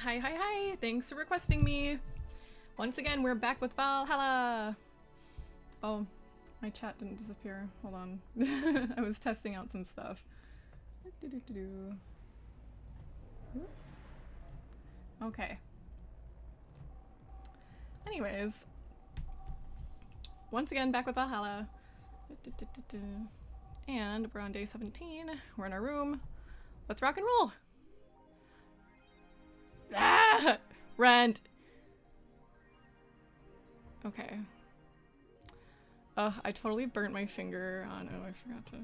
Hi, hi, hi! Thanks for requesting me! Once again, we're back with Va11 Hall-A! Oh, my chat didn't disappear. Hold on. I was testing out some stuff. Okay. Anyways. Once again, back with Va11 Hall-A. And we're on day 17. We're in our room. Let's rock and roll! Ah! Rent! Okay. I totally burnt my finger on— oh, I forgot to—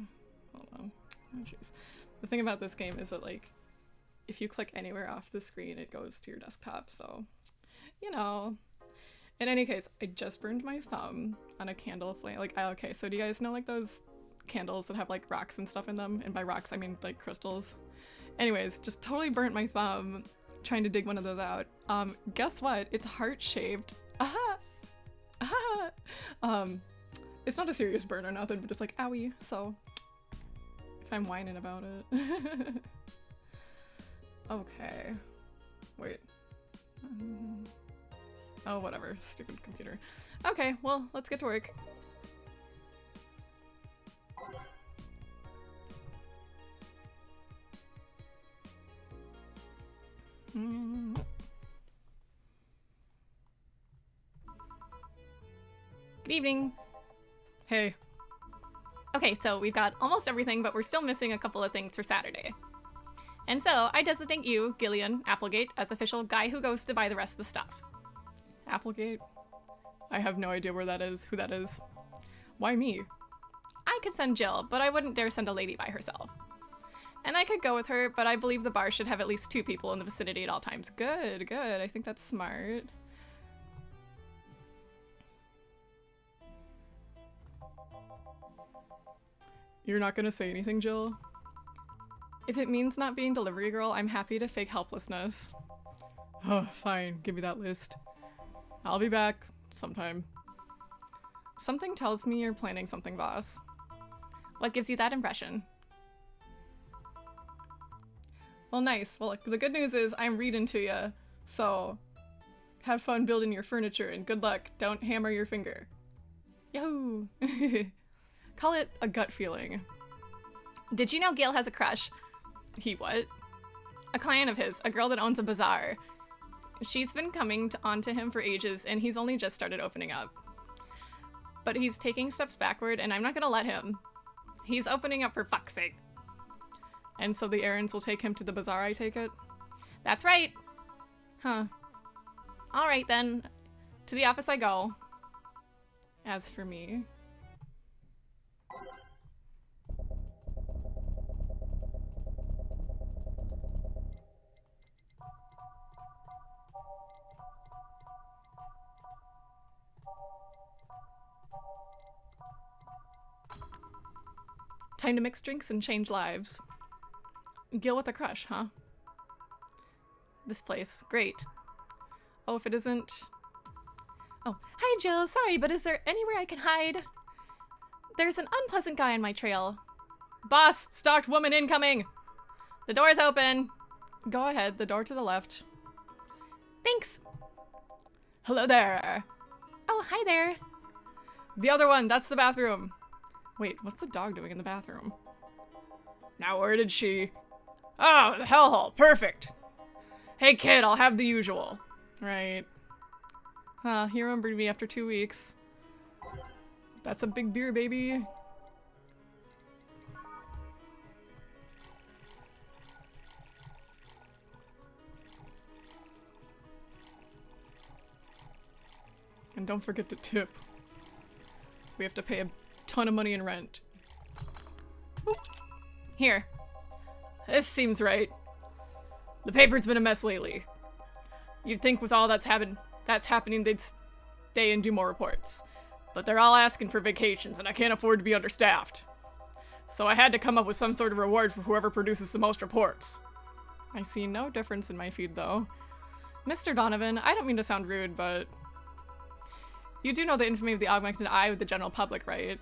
hold on. Oh, jeez. The thing about this game is that, like, if you click anywhere off the screen, it goes to your desktop, so, you know. In any case, I just burned my thumb on a candle flame. Like, okay, so do you guys know, like, those candles that have, like, rocks and stuff in them? And by rocks, I mean, like, crystals. Anyways, just totally burnt my thumb trying to dig one of those out. Guess what? It's heart-shaped. Aha! Aha! It's not a serious burn or nothing, but it's like, owie, so if I'm whining about it. Okay. Wait. Oh, whatever. Stupid computer. Okay, well, let's get to work. Good evening. Hey. Okay, so we've got almost everything, but we're still missing a couple of things for Saturday. And so I designate you, Gillian Applegate, as official guy who goes to buy the rest of the stuff. Applegate? I have no idea where that is, who that is. Why me? I could send Jill, but I wouldn't dare send a lady by herself. And I could go with her, but I believe the bar should have at least 2 people in the vicinity at all times. Good, good. I think that's smart. You're not gonna say anything, Jill? If it means not being delivery girl, I'm happy to fake helplessness. Oh, fine. Give me that list. I'll be back sometime. Something tells me you're planning something, boss. What gives you that impression? Well, nice. Well, the good news is I'm reading to you, so have fun building your furniture and good luck. Don't hammer your finger. Yahoo! Call it a gut feeling. Did you know Gale has a crush? He what? A client of his, a girl that owns a bazaar. She's been coming on to him for ages, and he's only just started opening up. But he's taking steps backward, and I'm not gonna let him. He's opening up for fuck's sake. And so the errands will take him to the bazaar, I take it? That's right. Huh. Alright then. To the office I go. As for me... Time to mix drinks and change lives. Gil with a crush, huh? This place. Great. Oh, if it isn't... Oh, hi Jill. Sorry, but is there anywhere I can hide? There's an unpleasant guy on my trail. Boss! Stalked woman incoming! The door's open! Go ahead, the door to the left. Thanks! Hello there! Oh, hi there! The other one, that's the bathroom. Wait, what's the dog doing in the bathroom? Now where did she... Oh, the hellhole, perfect! Hey kid, I'll have the usual. Right. Huh, he remembered me after 2 weeks. That's a big beer, baby. And don't forget to tip. We have to pay a ton of money in rent. Oop. Here. This seems right. The paper's been a mess lately. You'd think with all that's happening they'd stay and do more reports. But they're all asking for vacations and I can't afford to be understaffed. So I had to come up with some sort of reward for whoever produces the most reports. I see no difference in my feed though. Mr. Donovan, I don't mean to sound rude, but you do know the infamy of the augmented eye with the general public, right?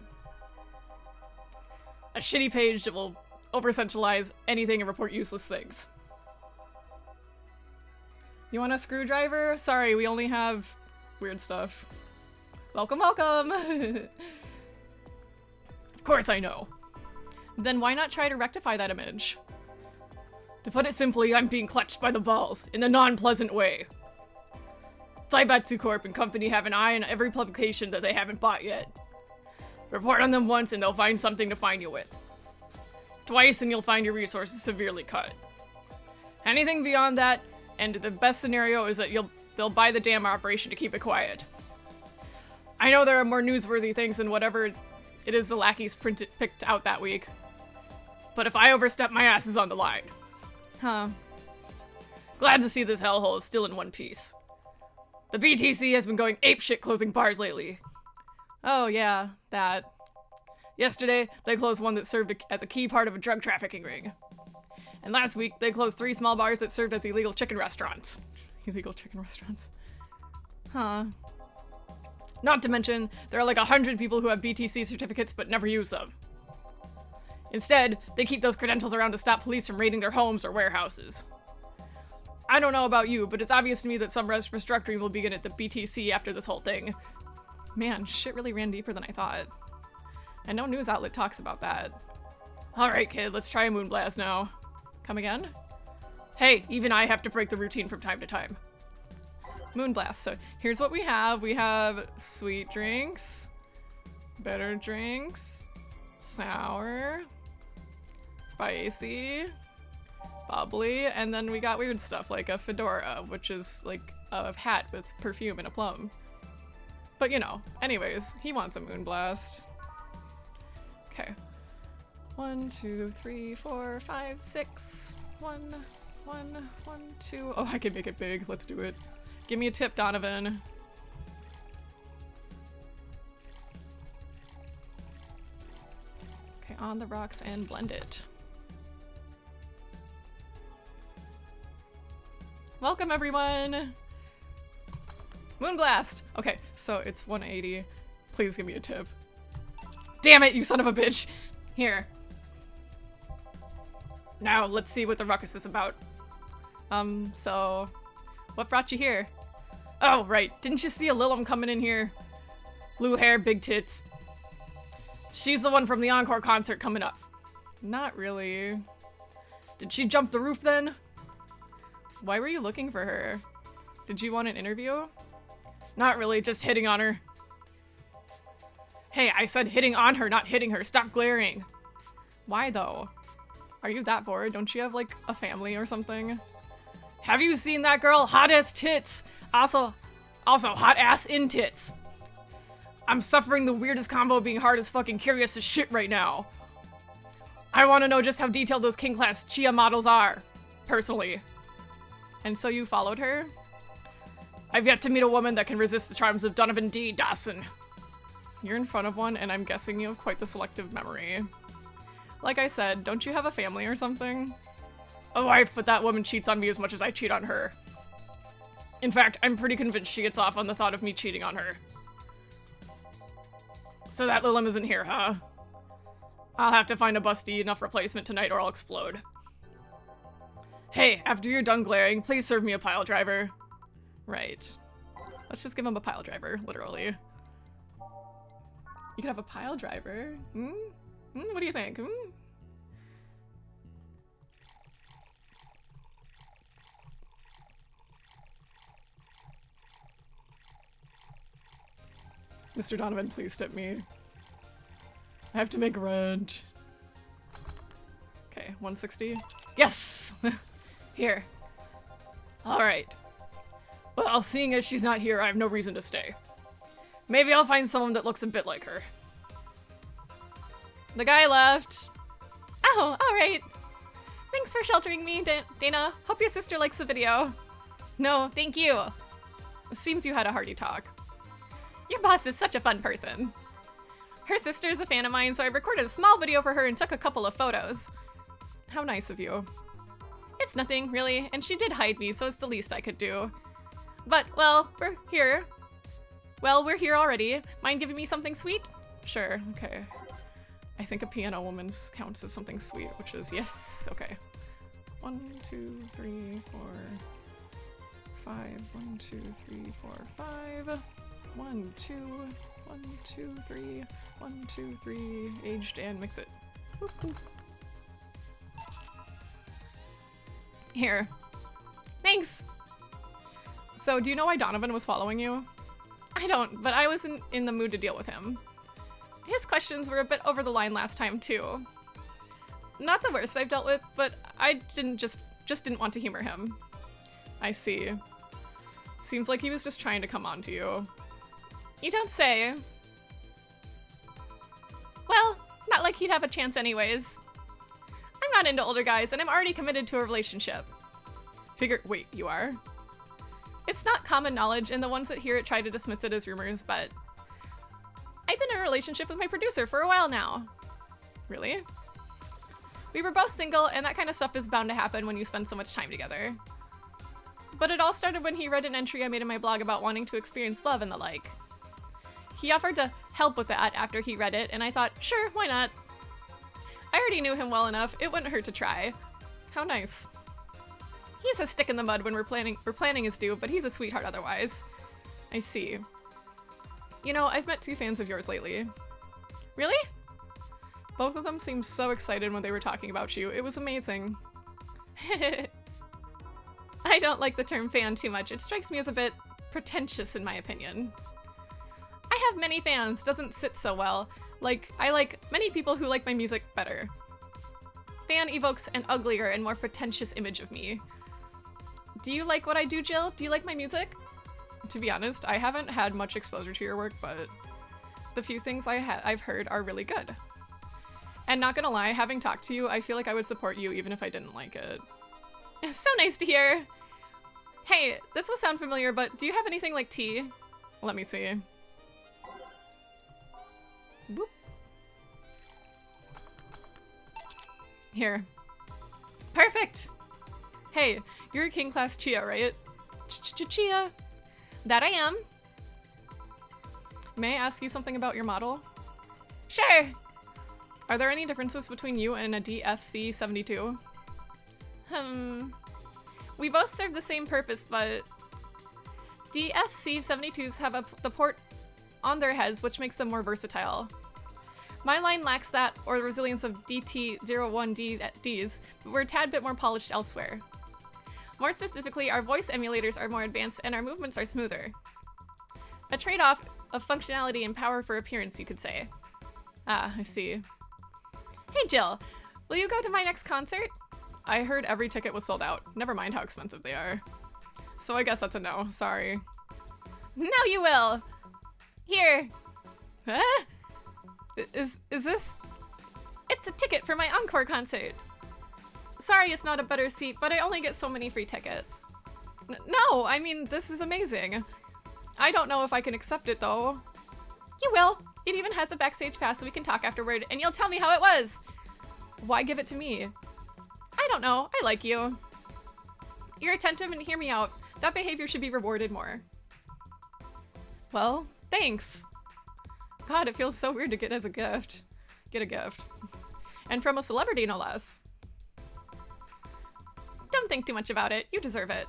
A shitty page that will over-centralize anything and report useless things. You want a screwdriver? Sorry, we only have weird stuff. Welcome, welcome! Of course I know. Then why not try to rectify that image? To put it simply, I'm being clutched by the balls, in a non-pleasant way. Zaibatsu Corp and company have an eye on every publication that they haven't bought yet. Report on them once and they'll find something to fine you with. Twice and you'll find your resources severely cut. Anything beyond that, and the best scenario is that they'll buy the damn operation to keep it quiet. I know there are more newsworthy things than whatever it is the lackeys picked out that week. But if I overstep, my ass is on the line. Huh. Glad to see this hellhole is still in one piece. The BTC has been going apeshit closing bars lately. Oh yeah, that. Yesterday, they closed one that served as a key part of a drug trafficking ring. And last week, they closed 3 small bars that served as illegal chicken restaurants. Illegal chicken restaurants. Huh. Not to mention, there are like 100 people who have BTC certificates but never use them. Instead, they keep those credentials around to stop police from raiding their homes or warehouses. I don't know about you, but it's obvious to me that some restructuring will begin at the BTC after this whole thing. Man, shit really ran deeper than I thought. And no news outlet talks about that. Alright kid, let's try a moonblast now. Come again? Hey, even I have to break the routine from time to time. Moonblast, so here's what we have. We have sweet drinks, bitter drinks, sour, spicy, bubbly, and then we got weird stuff like a fedora, which is like a hat with perfume and a plum. But you know, anyways, he wants a moonblast. Okay. 1, 2, 3, 4, 5, 6. 1, 1, 1, 2. Oh, I can make it big. Let's do it. Give me a tip, Donovan. Okay, on the rocks and blend it. Welcome, everyone! Moonblast! Okay, so it's 180. Please give me a tip. Damn it, you son of a bitch! Here. Now, let's see what the ruckus is about. So... what brought you here? Oh, right. Didn't you see a Lilum coming in here? Blue hair, big tits. She's the one from the Encore concert coming up. Not really. Did she jump the roof then? Why were you looking for her? Did you want an interview? Not really, just hitting on her. Hey, I said hitting on her, not hitting her. Stop glaring. Why though? Are you that bored? Don't you have like a family or something? Have you seen that girl? Hot ass tits. Also hot ass in tits. I'm suffering the weirdest combo of being hard as fucking curious as shit right now. I want to know just how detailed those king class Chia models are, personally. And so you followed her? I've yet to meet a woman that can resist the charms of Donovan D. Dawson. You're in front of one, and I'm guessing you have quite the selective memory. Like I said, don't you have a family or something? A wife, but that woman cheats on me as much as I cheat on her. In fact, I'm pretty convinced she gets off on the thought of me cheating on her. So that Lilum isn't here, huh? I'll have to find a busty enough replacement tonight or I'll explode. Hey, after you're done glaring, please serve me a pile driver. Right. Let's just give him a pile driver, literally. You could have a pile driver. What do you think? Mr. Donovan, please tip me. I have to make rent. Okay, 160. Yes! Here. Alright. Well, seeing as she's not here, I have no reason to stay. Maybe I'll find someone that looks a bit like her. The guy left. Oh, alright. Thanks for sheltering me, Dana. Hope your sister likes the video. No, thank you. It seems you had a hearty talk. Your boss is such a fun person. Her sister is a fan of mine, so I recorded a small video for her and took a couple of photos. How nice of you. It's nothing, really, and she did hide me, so it's the least I could do. But, well, we're here. Well, we're here already. Mind giving me something sweet? Sure, okay. I think a piano woman counts as something sweet, which is yes, okay. 1, 2, 3, 4, 5. 1, 2, 3, 4, 5. 1, 2, 1, 2, 3. 1, 2, 3. Aged and mix it. Boop, boop. Here. Thanks! So, do you know why Donovan was following you? I don't, but I wasn't in the mood to deal with him. His questions were a bit over the line last time, too. Not the worst I've dealt with, but I just didn't want to humor him. I see. Seems like he was just trying to come on to you. You don't say. Well, not like he'd have a chance anyways. I'm not into older guys, and I'm already committed to a relationship. Wait, you are? It's not common knowledge, and the ones that hear it try to dismiss it as rumors, but I've been in a relationship with my producer for a while now. Really? We were both single, and that kind of stuff is bound to happen when you spend so much time together. But it all started when he read an entry I made in my blog about wanting to experience love and the like. He offered to help with that after he read it, and I thought, sure, why not? I already knew him well enough, it wouldn't hurt to try. How nice. He's a stick in the mud when we're planning his due, but he's a sweetheart otherwise. I see. You know, I've met 2 fans of yours lately. Really? Both of them seemed so excited when they were talking about you. It was amazing. I don't like the term fan too much. It strikes me as a bit pretentious in my opinion. I have many fans, doesn't sit so well. I like many people who like my music better. Fan evokes an uglier and more pretentious image of me. Do you like what I do, Jill? Do you like my music? To be honest, I haven't had much exposure to your work, but the few things I've heard are really good. And not gonna lie, having talked to you, I feel like I would support you even if I didn't like it. So nice to hear. Hey, this will sound familiar, but do you have anything like tea? Let me see. Boop. Here. Perfect! Hey, you're a King Class Chia, right? Chia. That I am. May I ask you something about your model? Sure! Are there any differences between you and a DFC-72? We both serve the same purpose, but DFC-72s have the port on their heads, which makes them more versatile. My line lacks that or the resilience of DT-01Ds, but we're a tad bit more polished elsewhere. More specifically, our voice emulators are more advanced and our movements are smoother. A trade-off of functionality and power for appearance, you could say. Ah, I see. Hey Jill, will you go to my next concert? I heard every ticket was sold out. Never mind how expensive they are. So I guess that's a no, sorry. Now you will! Here! Huh? Is this? It's a ticket for my encore concert. Sorry it's not a better seat, but I only get so many free tickets. No, I mean, this is amazing. I don't know if I can accept it though. You will. It even has a backstage pass so we can talk afterward, and you'll tell me how it was. Why give it to me? I don't know, I like you. You're attentive and hear me out. That behavior should be rewarded more. Well, thanks. God, it feels so weird to get a gift. And from a celebrity, no less. Don't think too much about it, you deserve it.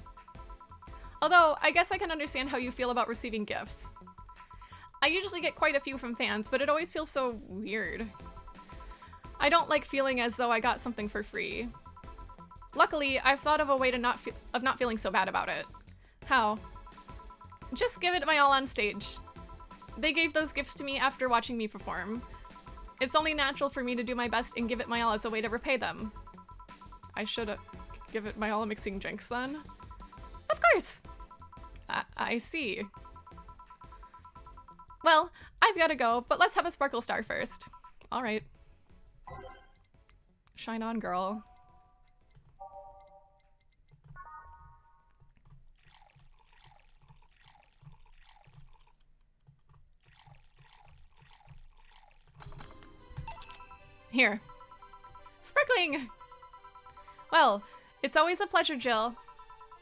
Although, I guess I can understand how you feel about receiving gifts. I usually get quite a few from fans, but it always feels so weird. I don't like feeling as though I got something for free. Luckily, I've thought of a way to not feeling so bad about it. How? Just give it my all on stage. They gave those gifts to me after watching me perform. It's only natural for me to do my best and give it my all as a way to repay them. I should give it my all mixing drinks then? Of course! I see. Well, I've gotta go, but let's have a sparkle star first. Alright. Shine on, girl. Here. Sparkling! Well, it's always a pleasure, Jill.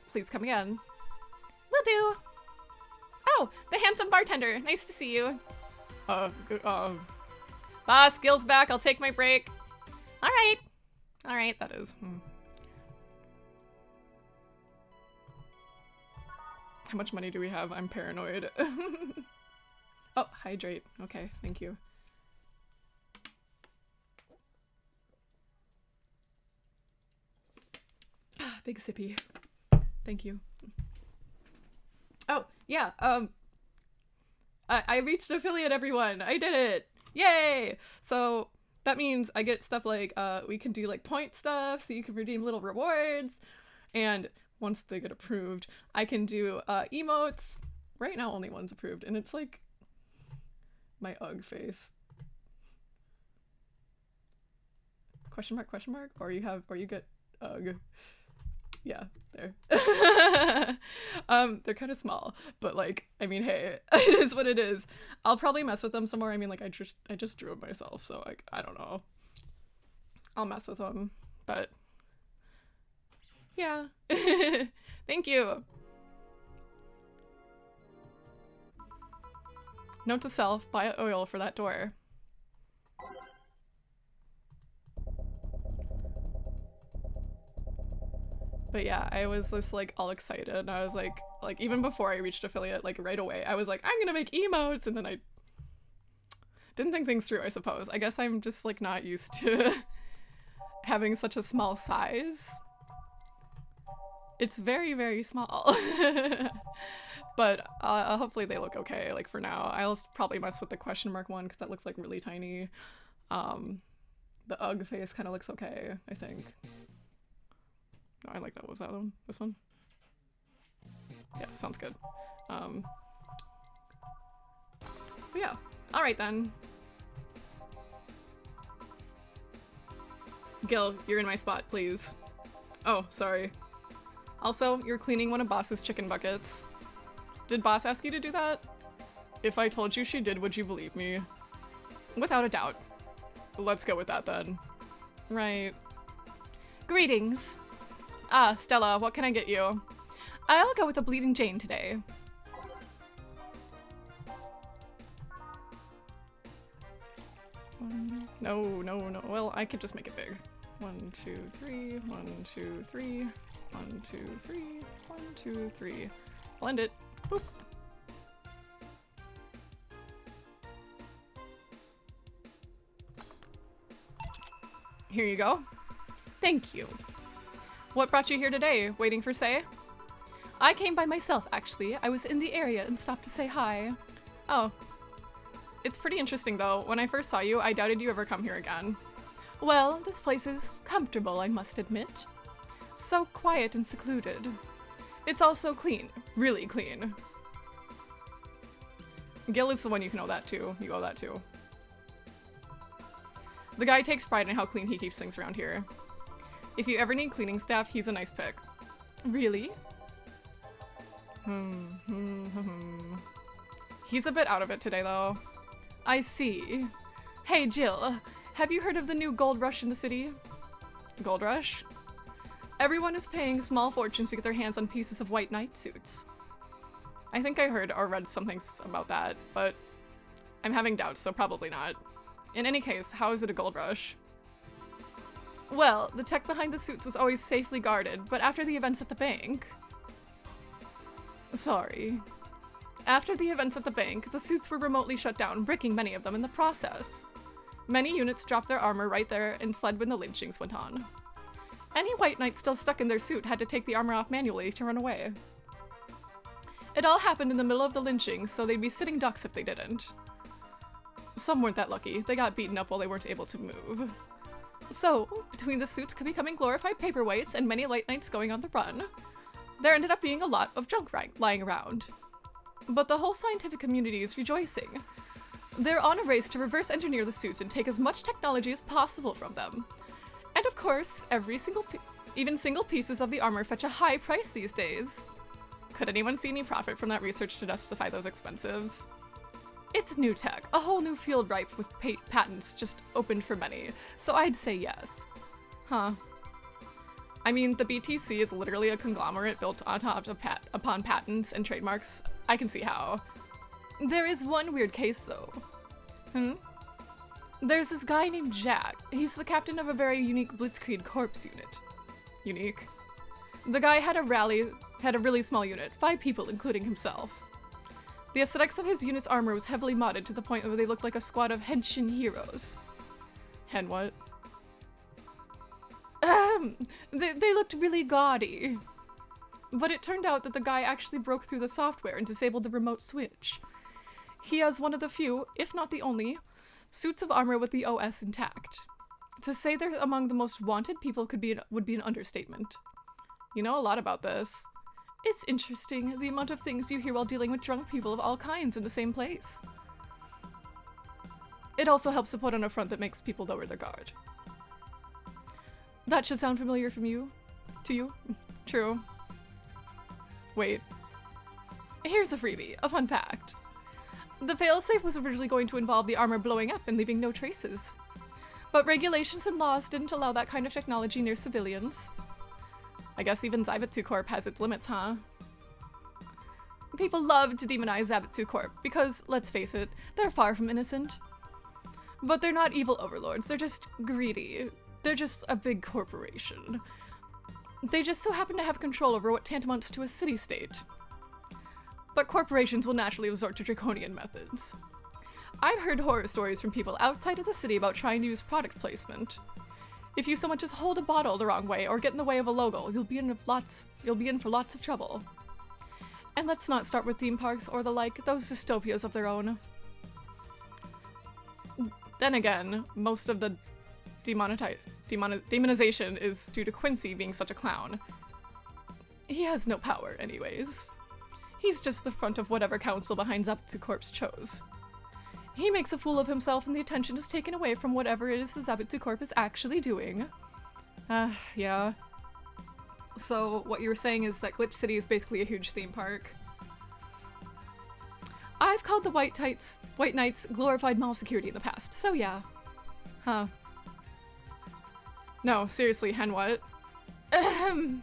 Please come again. Will do. Oh, the handsome bartender. Nice to see you. Boss, Gil's back. I'll take my break. Alright. Alright, that is. How much money do we have? I'm paranoid. Oh, hydrate. Okay, thank you. Ah, big sippy. Thank you. Oh, yeah, I reached affiliate, everyone. I did it. Yay! So that means I get stuff like, we can do like point stuff, so you can redeem little rewards. And once they get approved, I can do emotes. Right now, only one's approved, and it's like my UGG face. Question mark? Or you get UGG. Yeah, there. They're kind of small, but like, I mean, hey, it is what it is. I'll probably mess with them some more. I mean, like, I just drew it myself, so like, I don't know. I'll mess with them, but yeah. Thank you. Note to self, buy oil for that door. But yeah, I was just like all excited, and I was like even before I reached affiliate, like right away, I was like, I'm gonna make emotes, and then I didn't think things through, I suppose. I guess I'm just like not used to having such a small size. It's very, very small. But hopefully they look okay, like for now. I'll probably mess with the question mark one because that looks like really tiny. The UGG face kind of looks okay, I think. No, I like that. What was that one? This one? Yeah, sounds good. But yeah. Alright then. Gil, you're in my spot, please. Oh, sorry. Also, you're cleaning one of Boss's chicken buckets. Did Boss ask you to do that? If I told you she did, would you believe me? Without a doubt. Let's go with that then. Right. Greetings. Ah, Stella, what can I get you? I'll go with a Bleeding Jane today. No. Well, I could just make it big. 1, 2, 3, 1, 2, 3, 1, 2, 3, 1, 2, 3. Blend it. Boop. Here you go. Thank you. What brought you here today? Waiting for Say? I came by myself, actually. I was in the area and stopped to say hi. Oh. It's pretty interesting, though. When I first saw you, I doubted you ever come here again. Well, this place is comfortable, I must admit. So quiet and secluded. It's also clean. Really clean. Gil is the one you can owe that to. You owe that to. The guy takes pride in how clean he keeps things around here. If you ever need cleaning staff, he's a nice pick. Really? He's a bit out of it today, though. I see. Hey, Jill, have you heard of the new gold rush in the city? Gold rush? Everyone is paying small fortunes to get their hands on pieces of white knight suits. I think I heard or read something about that, but I'm having doubts, so probably not. In any case, how is it a gold rush? Well, the tech behind the suits was always safely guarded, but after the events at the bank... Sorry. After the events at the bank, the suits were remotely shut down, bricking many of them in the process. Many units dropped their armor right there and fled when the lynchings went on. Any white knights still stuck in their suit had to take the armor off manually to run away. It all happened in the middle of the lynchings, so they'd be sitting ducks if they didn't. Some weren't that lucky. They got beaten up while they weren't able to move. So, between the suits becoming glorified paperweights and many light knights going on the run, there ended up being a lot of junk lying around. But the whole scientific community is rejoicing. They're on a race to reverse engineer the suits and take as much technology as possible from them. And of course, even single pieces of the armor fetch a high price these days. Could anyone see any profit from that research to justify those expensives? It's new tech, a whole new field ripe with patents just opened for many, so I'd say yes. Huh. I mean, the BTC is literally a conglomerate built on top of upon patents and trademarks. I can see how. There is one weird case, though. There's this guy named Jack. He's the captain of a very unique Blitzkrieg Corps unit. Unique. The guy had had a really small unit, 5 people including himself. The aesthetics of his unit's armor was heavily modded to the point where they looked like a squad of henshin heroes. Hen what? They looked really gaudy. But it turned out that the guy actually broke through the software and disabled the remote switch. He has one of the few, if not the only, suits of armor with the OS intact. To say they're among the most wanted people would be an understatement. You know a lot about this. It's interesting, the amount of things you hear while dealing with drunk people of all kinds in the same place. It also helps to put on a front that makes people lower their guard. That should sound familiar to you? True. Wait. Here's a freebie, a fun fact. The failsafe was originally going to involve the armor blowing up and leaving no traces. But regulations and laws didn't allow that kind of technology near civilians. I guess even Zaibutsu Corp has its limits, huh? People love to demonize Zaibutsu Corp because, let's face it, they're far from innocent. But they're not evil overlords, they're just greedy. They're just a big corporation. They just so happen to have control over what tantamounts to a city-state. But corporations will naturally resort to draconian methods. I've heard horror stories from people outside of the city about trying to use product placement. If you so much as hold a bottle the wrong way or get in the way of a logo, you'll be in for lots of trouble. And let's not start with theme parks or the like, those dystopias of their own. Then again, most of the demonization is due to Quincy being such a clown. He has no power anyways. He's just the front of whatever council behind Zaibutsu Corp's chose. He makes a fool of himself and the attention is taken away from whatever it is the Zaibutsu Corp is actually doing. Yeah. So what you were saying is that Glitch City is basically a huge theme park. I've called the White Knights glorified mall security in the past, so yeah. Huh. No, seriously, hen what? Can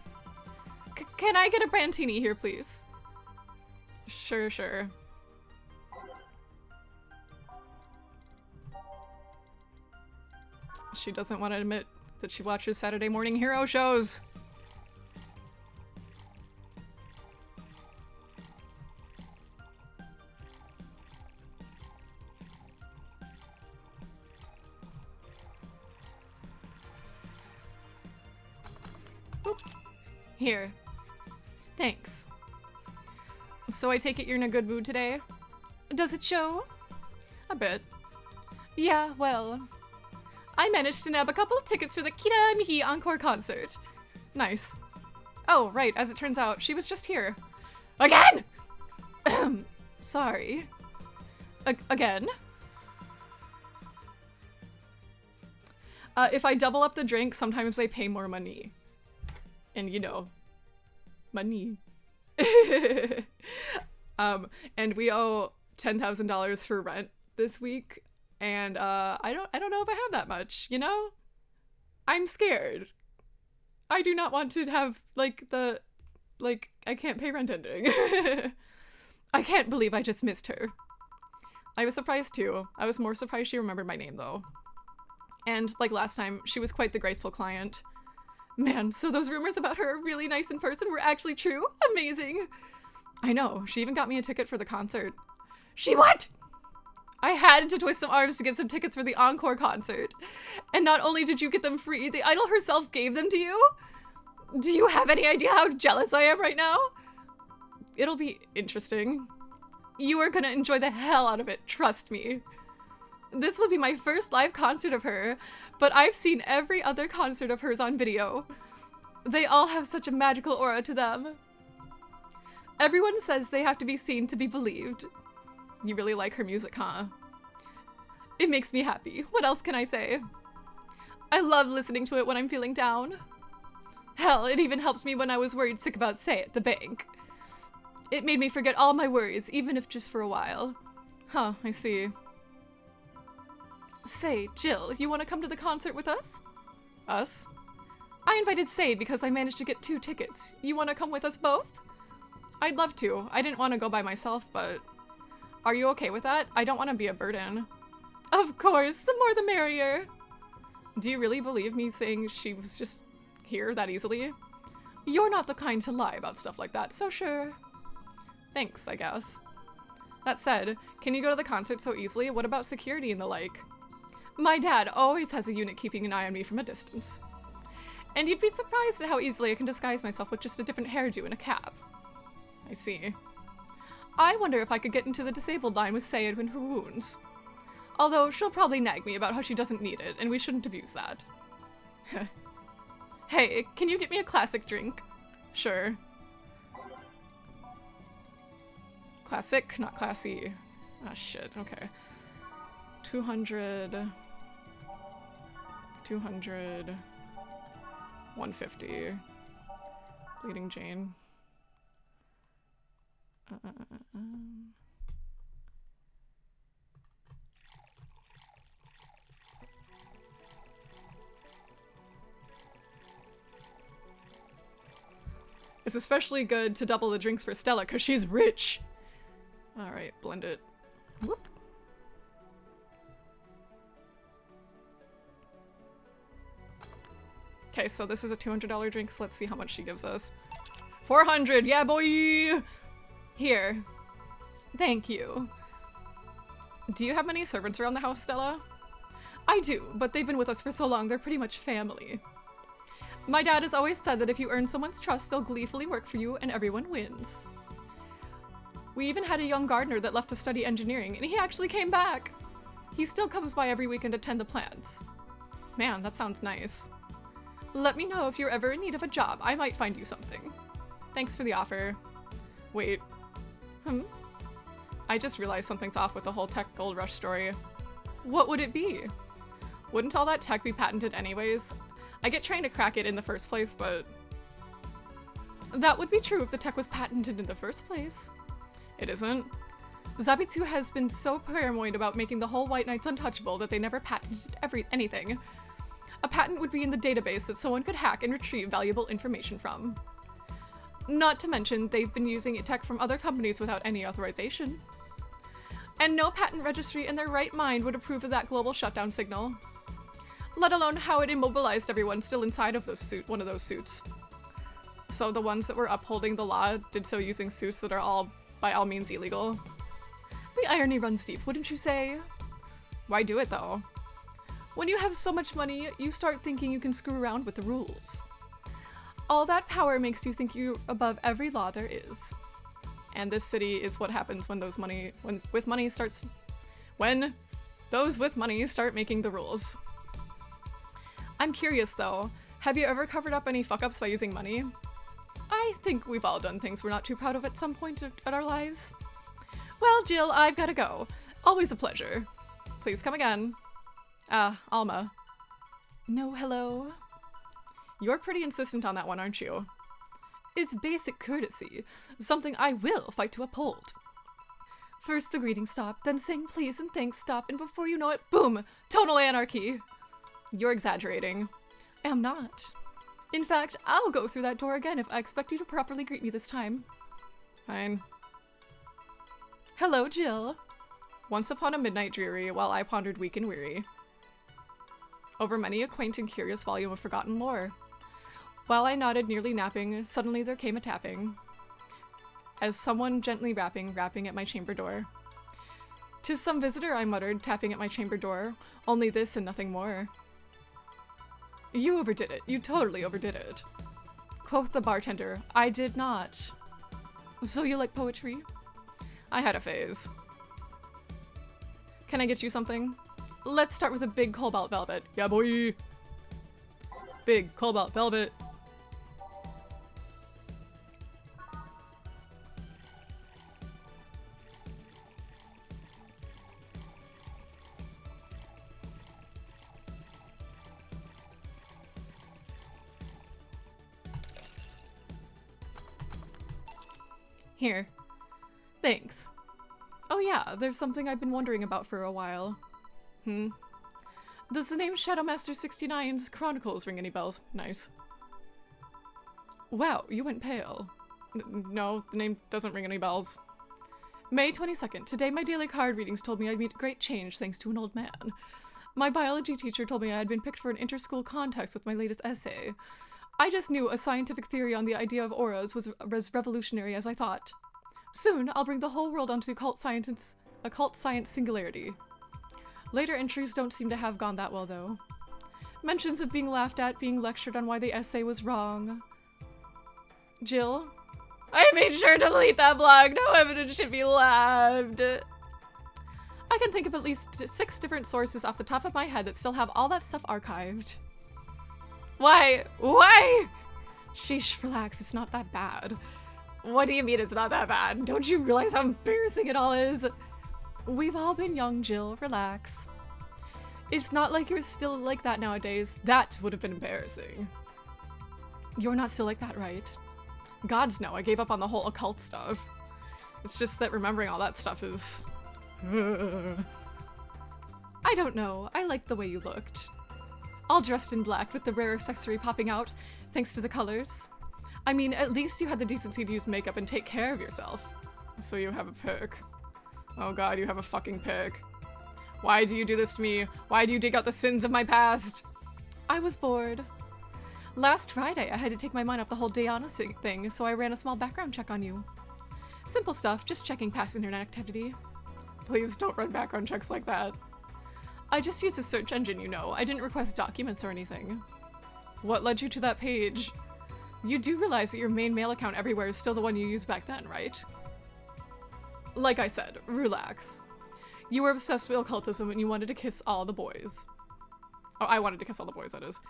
I get a Brantini here, please? Sure. She doesn't want to admit that she watches Saturday morning hero shows. Oop. Here. Thanks. So I take it you're in a good mood today? Does it show? A bit. Yeah, well, I managed to nab a couple of tickets for the Kira Mihi Encore concert. Nice. Oh, right, as it turns out, she was just here. Again! Sorry. Again? If I double up the drink, sometimes they pay more money. And you know, money. And we owe $10,000 for rent this week. And I don't know if I have that much, you know? I'm scared. I do not want to have I can't pay rent ending. I can't believe I just missed her. I was surprised too. I was more surprised she remembered my name though. And like last time, she was quite the graceful client. Man, so those rumors about her are really nice in person were actually true? Amazing. I know, she even got me a ticket for the concert. She what? I had to twist some arms to get some tickets for the Encore concert. And not only did you get them free, the idol herself gave them to you? Do you have any idea how jealous I am right now? It'll be interesting. You are gonna enjoy the hell out of it, trust me. This will be my first live concert of her, but I've seen every other concert of hers on video. They all have such a magical aura to them. Everyone says they have to be seen to be believed. You really like her music, huh? It makes me happy. What else can I say? I love listening to it when I'm feeling down. Hell, it even helped me when I was worried sick about Say at the bank. It made me forget all my worries, even if just for a while. Huh, I see. Say, Jill, you want to come to the concert with us? Us? I invited Say because I managed to get 2 tickets. You want to come with us both? I'd love to. I didn't want to go by myself, but... Are you okay with that? I don't want to be a burden. Of course, the more the merrier. Do you really believe me saying she was just here that easily? You're not the kind to lie about stuff like that, so sure. Thanks, I guess. That said, can you go to the concert so easily? What about security and the like? My dad always has a unit keeping an eye on me from a distance. And you'd be surprised at how easily I can disguise myself with just a different hairdo and a cap. I see. I wonder if I could get into the disabled line with Sayed when her wounds. Although she'll probably nag me about how she doesn't need it, and we shouldn't abuse that. Hey, can you get me a classic drink? Sure. Classic, not classy. Ah, shit, okay. 200... 150. Bleeding Jane. It's especially good to double the drinks for Stella because she's rich. Alright, blend it. Whoop. Okay, so this is a $200 drink, so let's see how much she gives us. 400, yeah boy! Here. Thank you. Do you have many servants around the house, Stella? I do, but they've been with us for so long, they're pretty much family. My dad has always said that if you earn someone's trust, they'll gleefully work for you and everyone wins. We even had a young gardener that left to study engineering, and he actually came back! He still comes by every weekend to tend the plants. Man, that sounds nice. Let me know if you're ever in need of a job. I might find you something. Thanks for the offer. Wait. I just realized something's off with the whole tech gold rush story. What would it be? Wouldn't all that tech be patented anyways? I get trying to crack it in the first place, but... That would be true if the tech was patented in the first place. It isn't. Zabitsu has been so paranoid about making the whole White Knights untouchable that they never patented anything. A patent would be in the database that someone could hack and retrieve valuable information from. Not to mention, they've been using tech from other companies without any authorization. And no patent registry in their right mind would approve of that global shutdown signal. Let alone how it immobilized everyone still inside of one of those suits. So the ones that were upholding the law did so using suits that are all, by all means, illegal. The irony runs deep, wouldn't you say? Why do it, though? When you have so much money, you start thinking you can screw around with the rules. All that power makes you think you're above every law there is. And this city is what happens when those with money start making the rules. I'm curious though, have you ever covered up any fuck-ups by using money? I think we've all done things we're not too proud of at some point in our lives. Well, Jill, I've gotta go. Always a pleasure. Please come again. Alma. No, hello? You're pretty insistent on that one, aren't you? It's basic courtesy, something I will fight to uphold. First the greeting stop, then saying please and thanks stop, and before you know it, boom! Tonal anarchy! You're exaggerating. I'm not. In fact, I'll go through that door again if I expect you to properly greet me this time. Fine. Hello, Jill. Once upon a midnight dreary, while I pondered weak and weary. Over many a quaint and curious volume of forgotten lore. While I nodded, nearly napping, suddenly there came a tapping. As someone gently rapping at my chamber door. "'Tis some visitor," I muttered, tapping at my chamber door. "Only this and nothing more." "You overdid it. You totally overdid it." Quoth the bartender, "I did not." "So you like poetry?" I had a phase. "Can I get you something?" "Let's start with a big cobalt velvet." "Yeah, boy!" Big cobalt velvet. Here. Thanks. Oh yeah, there's something I've been wondering about for a while. Does the name Shadowmaster 69's Chronicles ring any bells? Nice. Wow, you went pale. No, the name doesn't ring any bells. May 22nd. Today my daily card readings told me I'd meet great change thanks to an old man. My biology teacher told me I had been picked for an inter-school contest with my latest essay. I just knew a scientific theory on the idea of auras was as revolutionary as I thought. Soon, I'll bring the whole world onto occult science singularity. Later entries don't seem to have gone that well, though. Mentions of being laughed at, being lectured on why the essay was wrong. Jill? I made sure to delete that blog. No evidence should be left. I can think of at least 6 different sources off the top of my head that still have all that stuff archived. Why? Why? Sheesh, relax. It's not that bad. What do you mean it's not that bad? Don't you realize how embarrassing it all is? We've all been young, Jill. Relax. It's not like you're still like that nowadays. That would have been embarrassing. You're not still like that, right? Gods no, I gave up on the whole occult stuff. It's just that remembering all that stuff is... I don't know. I liked the way you looked. All dressed in black with the rare accessory popping out, thanks to the colors. I mean, at least you had the decency to use makeup and take care of yourself. So you have a pick. Oh god, you have a fucking pick. Why do you do this to me? Why do you dig out the sins of my past? I was bored. Last Friday, I had to take my mind off the whole Diana thing, so I ran a small background check on you. Simple stuff, just checking past internet activity. Please don't run background checks like that. I just used a search engine, you know. I didn't request documents or anything. What led you to that page? You do realize that your main mail account everywhere is still the one you used back then, right? Like I said, relax. You were obsessed with occultism and you wanted to kiss all the boys. Oh, I wanted to kiss all the boys, that is.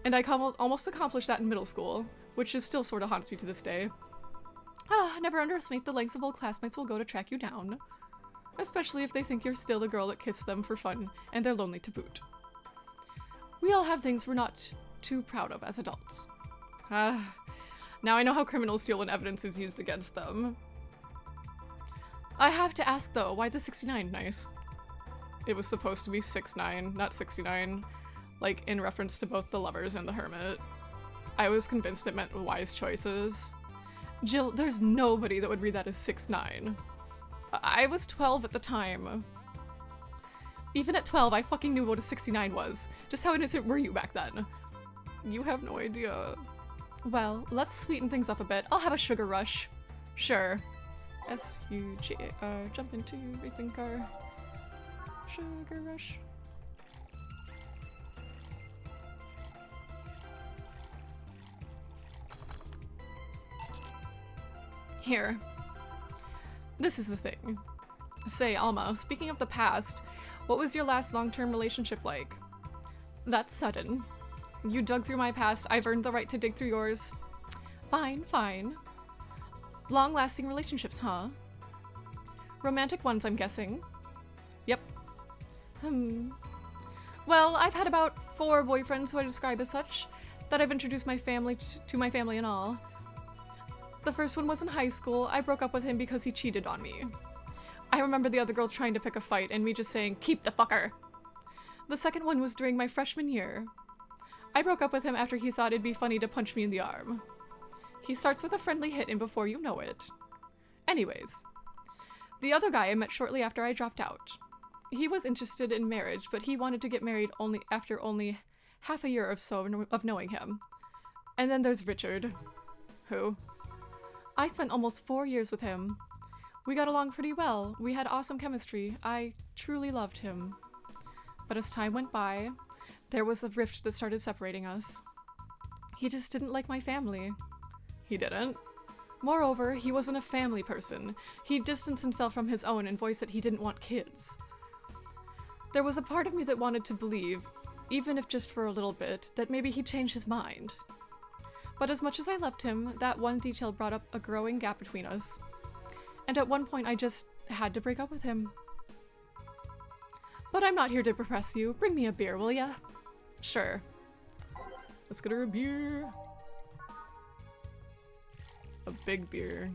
And I almost accomplished that in middle school, which is still sort of haunts me to this day. Never underestimate the lengths of old classmates will go to track you down. Especially if they think you're still the girl that kissed them for fun and they're lonely to boot. We all have things we're not too proud of as adults. Now I know how criminals feel when evidence is used against them. I have to ask though, why the 69 nice? It was supposed to be 6'9", not 69, like in reference to both the lovers and the hermit. I was convinced it meant wise choices. Jill, there's nobody that would read that as 6'9". I was 12 at the time. Even at 12, I fucking knew what a 69 was. Just how innocent were you back then? You have no idea. Well, let's sweeten things up a bit. I'll have a sugar rush. Sure. S-U-G-A-R, jump into racing car. Sugar rush. Here. This is the thing. Say, Alma, speaking of the past, what was your last long-term relationship like? That's sudden. You dug through my past, I've earned the right to dig through yours. Fine, fine. Long-lasting relationships, huh? Romantic ones, I'm guessing. Yep. Well, I've had about 4 boyfriends who I describe as such, that I've introduced my family to my family and all. The first one was in high school. I broke up with him because he cheated on me. I remember the other girl trying to pick a fight and me just saying, "Keep the fucker." The second one was during my freshman year. I broke up with him after he thought it'd be funny to punch me in the arm. He starts with a friendly hit and before you know it. Anyways, the other guy I met shortly after I dropped out. He was interested in marriage, but he wanted to get married after only half a year or so of knowing him. And then there's Richard. Who? I spent almost 4 years with him. We got along pretty well. We had awesome chemistry. I truly loved him. But as time went by, there was a rift that started separating us. He just didn't like my family. He didn't. Moreover, he wasn't a family person. He distanced himself from his own and voiced that he didn't want kids. There was a part of me that wanted to believe, even if just for a little bit, that maybe he'd change his mind. But as much as I loved him, that one detail brought up a growing gap between us. And at one point I just had to break up with him. But I'm not here to depress you. Bring me a beer, will ya? Sure. Let's get her a beer. A big beer.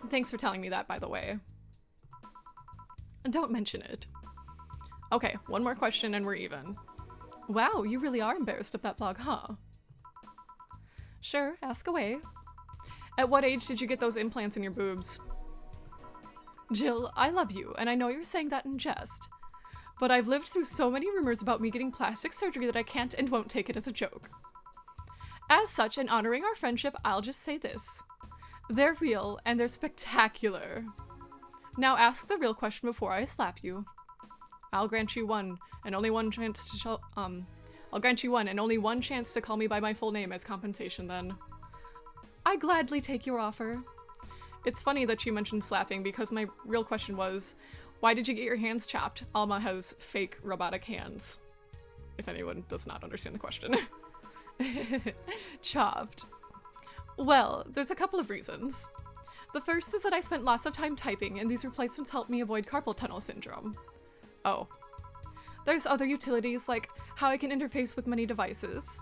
Thanks for telling me that, by the way. Don't mention it. Okay, one more question and we're even. Wow, you really are embarrassed of that blog, huh? Sure, ask away. At what age did you get those implants in your boobs? Jill, I love you, and I know you're saying that in jest. But I've lived through so many rumors about me getting plastic surgery that I can't and won't take it as a joke. As such, in honoring our friendship, I'll just say this. They're real, and they're spectacular. Now ask the real question before I slap you. I'll grant you one and only one chance to call me by my full name as compensation then. I gladly take your offer. It's funny that you mentioned slapping because my real question was, why did you get your hands chopped? Alma has fake robotic hands. If anyone does not understand the question. Chopped. Well, there's a couple of reasons. The first is that I spent lots of time typing and these replacements help me avoid carpal tunnel syndrome. Oh. There's other utilities like how I can interface with many devices.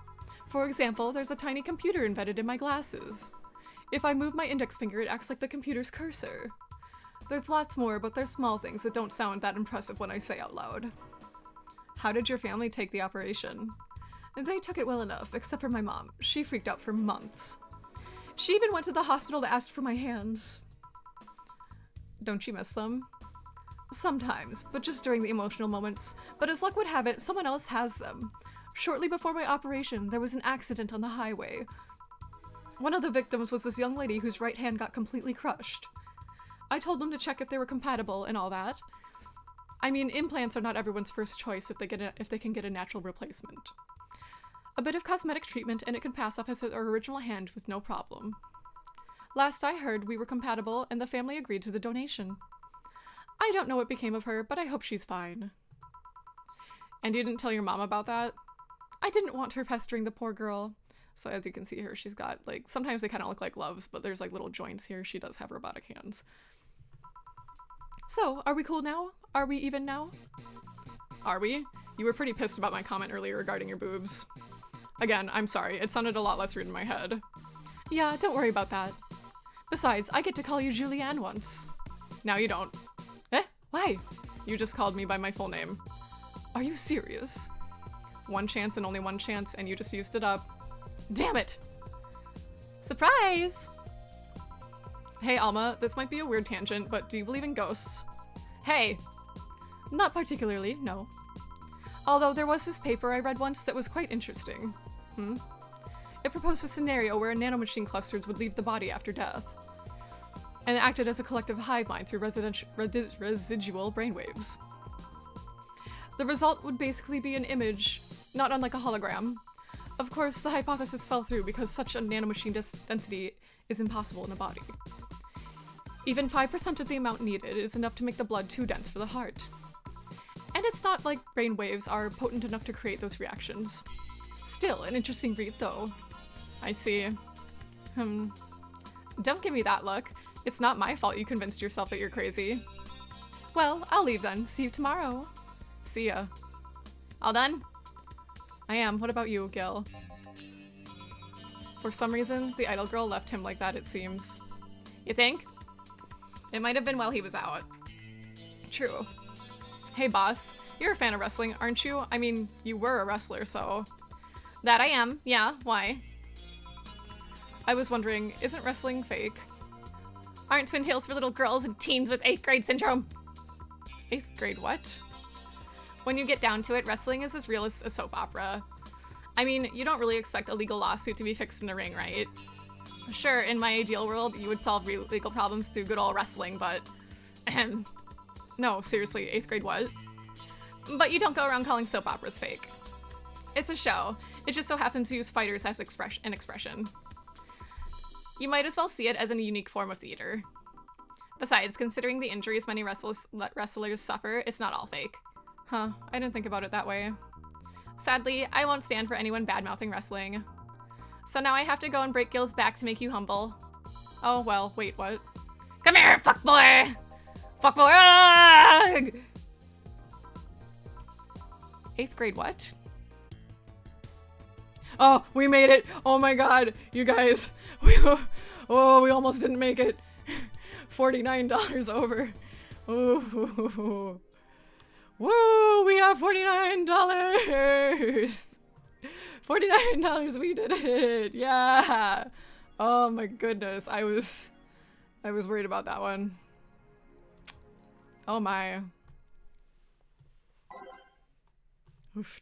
For example, there's a tiny computer embedded in my glasses. If I move my index finger, it acts like the computer's cursor. There's lots more, but they're small things that don't sound that impressive when I say out loud. How did your family take the operation? They took it well enough, except for my mom. She freaked out for months. She even went to the hospital to ask for my hands. Don't you miss them? Sometimes, but just during the emotional moments. But as luck would have it, someone else has them. Shortly before my operation, there was an accident on the highway. One of the victims was this young lady whose right hand got completely crushed. I told them to check if they were compatible and all that. I mean, implants are not everyone's first choice if they can get a natural replacement. A bit of cosmetic treatment and it could pass off as her original hand with no problem. Last I heard, we were compatible and the family agreed to the donation. I don't know what became of her, but I hope she's fine. And you didn't tell your mom about that? I didn't want her pestering the poor girl. So as you can see here, she's got, like, sometimes they kind of look like gloves, but there's, like, little joints here. She does have robotic hands. So, are we cool now? Are we even now? Are we? You were pretty pissed about my comment earlier regarding your boobs. Again, I'm sorry. It sounded a lot less rude in my head. Yeah, don't worry about that. Besides, I get to call you Julianne once. Now you don't. Eh? Why? You just called me by my full name. Are you serious? One chance and only one chance, and you just used it up. Damn it! Surprise! Hey, Alma, this might be a weird tangent, but do you believe in ghosts? Hey! Not particularly, no. Although there was this paper I read once that was quite interesting. It proposed a scenario where nanomachine clusters would leave the body after death, and acted as a collective hive mind through residual brainwaves. The result would basically be an image, not unlike a hologram. Of course, the hypothesis fell through because such a nanomachine density is impossible in a body. Even 5% of the amount needed is enough to make the blood too dense for the heart. And it's not like brainwaves are potent enough to create those reactions. Still, an interesting read though. I see. Don't give me that look. It's not my fault you convinced yourself that you're crazy. Well, I'll leave then. See you tomorrow. See ya. All done? I am. What about you, Gil? For some reason, the idol girl left him like that, it seems. You think? It might have been while he was out. True. Hey, boss. You're a fan of wrestling, aren't you? I mean, you were a wrestler, so... That I am. Yeah, why? I was wondering, isn't wrestling fake? Aren't twin tails for little girls and teens with 8th grade syndrome? 8th grade what? When you get down to it, wrestling is as real as a soap opera. I mean, you don't really expect a legal lawsuit to be fixed in a ring, right? Sure, in my ideal world, you would solve legal problems through good old wrestling, but... No, seriously, 8th grade what? But you don't go around calling soap operas fake. It's a show. It just so happens to use fighters as an expression. You might as well see it as a unique form of theater. Besides, considering the injuries many wrestlers suffer, it's not all fake. Huh, I didn't think about it that way. Sadly, I won't stand for anyone bad-mouthing wrestling. So now I have to go and break Gil's back to make you humble. Oh, well, wait, what? Come here, fuckboy! Fuckboy! Ah! 8th grade what? Oh, we made it! Oh my god, you guys. We almost didn't make it. $49 over. Ooh. Woo, we have $49! $49, we did it! Yeah! Oh my goodness, I was worried about that one. Oh my. Oof.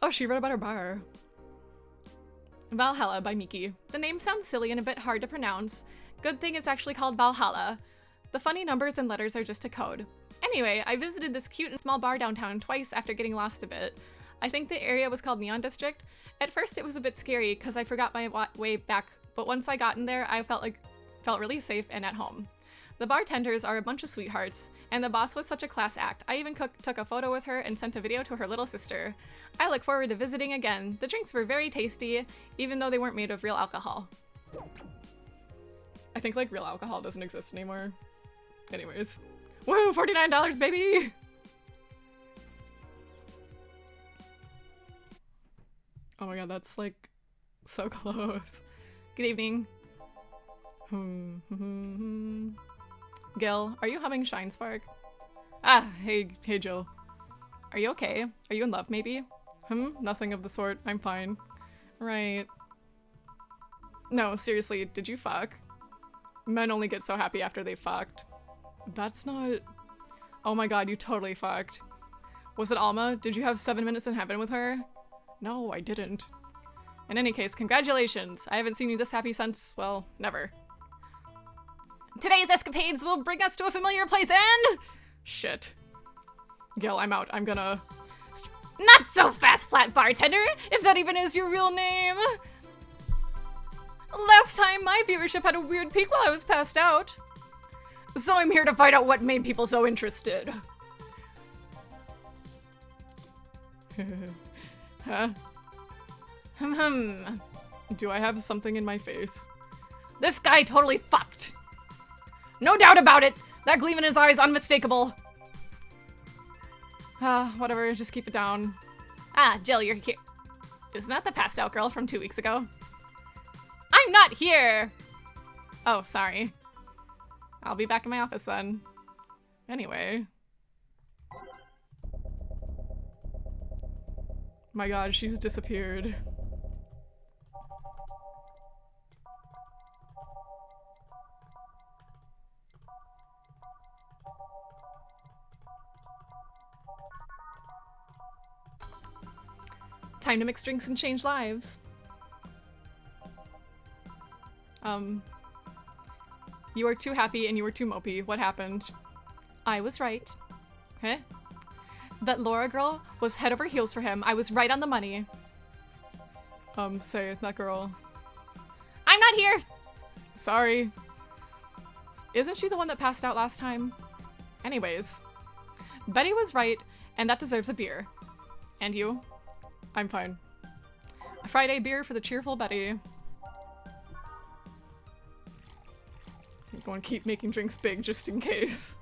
Oh, she wrote about her bar. Valhalla by Miki. The name sounds silly and a bit hard to pronounce. Good thing it's actually called Valhalla. The funny numbers and letters are just a code. Anyway, I visited this cute and small bar downtown twice after getting lost a bit. I think the area was called Neon District. At first it was a bit scary because I forgot my way back, but once I got in there, I felt really safe and at home. The bartenders are a bunch of sweethearts, and the boss was such a class act. I even took a photo with her and sent a video to her little sister. I look forward to visiting again. The drinks were very tasty, even though they weren't made of real alcohol. I think like real alcohol doesn't exist anymore. Anyways. Woo, $49, baby! Oh my god, that's like so close. Good evening. Gil, are you humming Shine Spark? Ah, hey Jill. Are you okay? Are you in love maybe? Nothing of the sort. I'm fine. Right. No, seriously, did you fuck? Men only get so happy after they fucked. That's not... Oh my god, you totally fucked. Was it Alma? Did you have 7 minutes in heaven with her? No, I didn't. In any case, congratulations. I haven't seen you this happy since, well, never. Today's escapades will bring us to a familiar place and... Shit. Gil, I'm out. I'm gonna... Not so fast, flat bartender! If that even is your real name! Last time, my viewership had a weird peak while I was passed out. So I'm here to find out what made people so interested. Huh? Do I have something in my face? This guy totally fucked! No doubt about it! That gleam in his eye is unmistakable. Whatever, just keep it down. Ah, Jill, you're here. Isn't that the passed out girl from 2 weeks ago? I'm not here! Oh, sorry. I'll be back in my office then. Anyway. My god, she's disappeared. Time to mix drinks and change lives. You are too happy and you were too mopey. What happened? I was right. Huh? That Laura girl was head over heels for him. I was right on the money. Say that girl. I'm not here! Sorry. Isn't she the one that passed out last time? Anyways. Betty was right, and that deserves a beer. And you? I'm fine. A Friday beer for the cheerful Betty. I'm going to keep making drinks big just in case.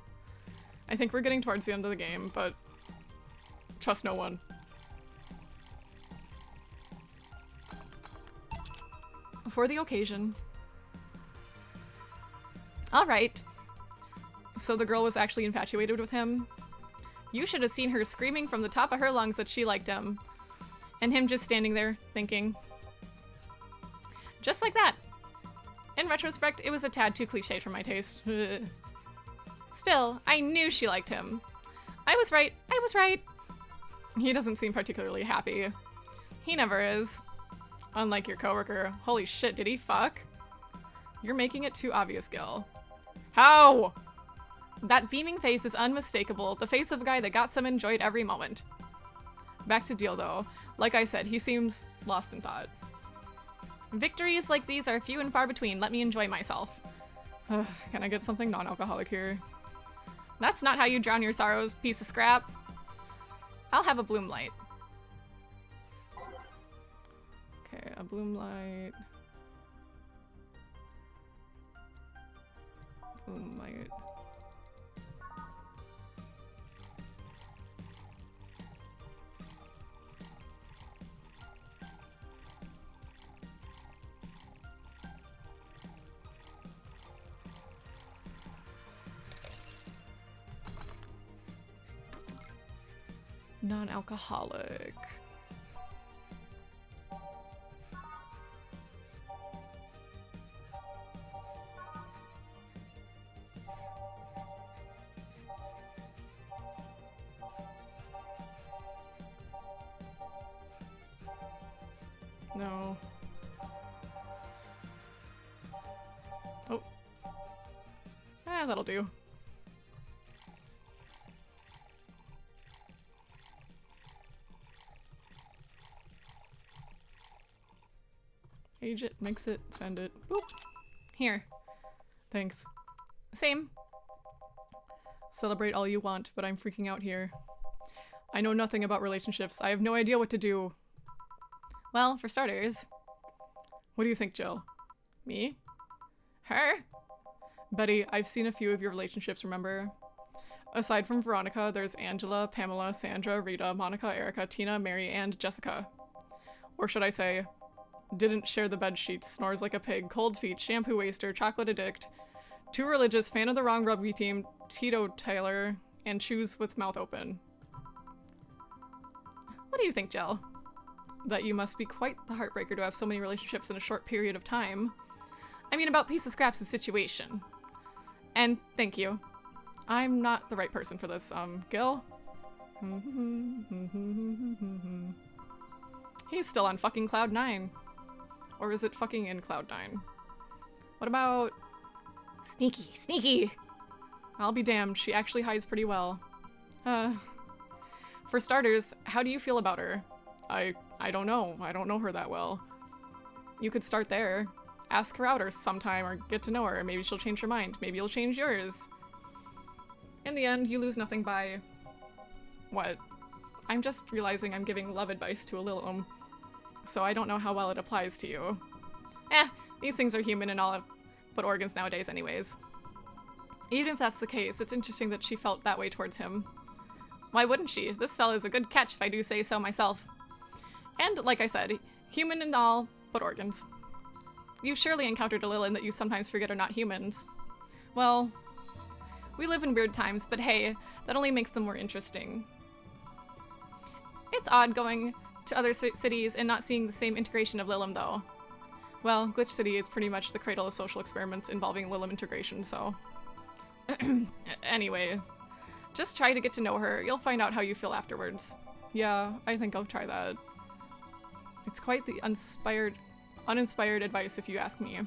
I think we're getting towards the end of the game, but trust no one. For the occasion. Alright. So the girl was actually infatuated with him. You should have seen her screaming from the top of her lungs that she liked him. And him just standing there, thinking. Just like that. In retrospect, it was a tad too cliched for my taste. Still, I knew she liked him. I was right. I was right. He doesn't seem particularly happy. He never is. Unlike your coworker. Holy shit, did he fuck? You're making it too obvious, Gil. How? That beaming face is unmistakable. The face of a guy that got some enjoyed every moment. Back to deal though. Like I said, he seems lost in thought. Victories like these are few and far between. Let me enjoy myself. Can I get something non-alcoholic here? That's not how you drown your sorrows, piece of scrap. I'll have a bloom light. Okay, a bloom light. Bloom light. Non-alcoholic. No. Oh. Ah, that'll do. Age it, mix it, send it. Boop. Here. Thanks. Same. Celebrate all you want, but I'm freaking out here. I know nothing about relationships. I have no idea what to do. Well, for starters. What do you think, Jill? Me? Her? Betty, I've seen a few of your relationships, remember? Aside from Veronica, there's Angela, Pamela, Sandra, Rita, Monica, Erica, Tina, Mary, and Jessica. Or should I say, didn't share the bed sheets, snores like a pig, cold feet, shampoo waster, chocolate addict, too religious, fan of the wrong rugby team, teetotaler, and chews with mouth open. What do you think, Jill? That you must be quite the heartbreaker to have so many relationships in a short period of time. I mean, about Piece of Scraps' situation. And thank you. I'm not the right person for this, Gil? He's still on fucking Cloud 9. Or is it fucking in Cloud 9? What about... Sneaky, sneaky! I'll be damned, she actually hides pretty well. For starters, how do you feel about her? I don't know. I don't know her that well. You could start there. Ask her out or sometime or get to know her. Maybe she'll change her mind. Maybe you'll change yours. In the end, you lose nothing by... What? I'm just realizing I'm giving love advice to a Lilum, so I don't know how well it applies to you. These things are human and all but organs nowadays anyways. Even if that's the case, it's interesting that she felt that way towards him. Why wouldn't she? This fella's a good catch if I do say so myself. And, like I said, human and all, but organs. You've surely encountered a Lilin that you sometimes forget are not humans. Well, we live in weird times, but hey, that only makes them more interesting. It's odd going to other cities and not seeing the same integration of Lilim, though. Well, Glitch City is pretty much the cradle of social experiments involving Lilim integration, so... Anyway, just try to get to know her. You'll find out how you feel afterwards. Yeah, I think I'll try that. It's quite the uninspired advice if you ask me.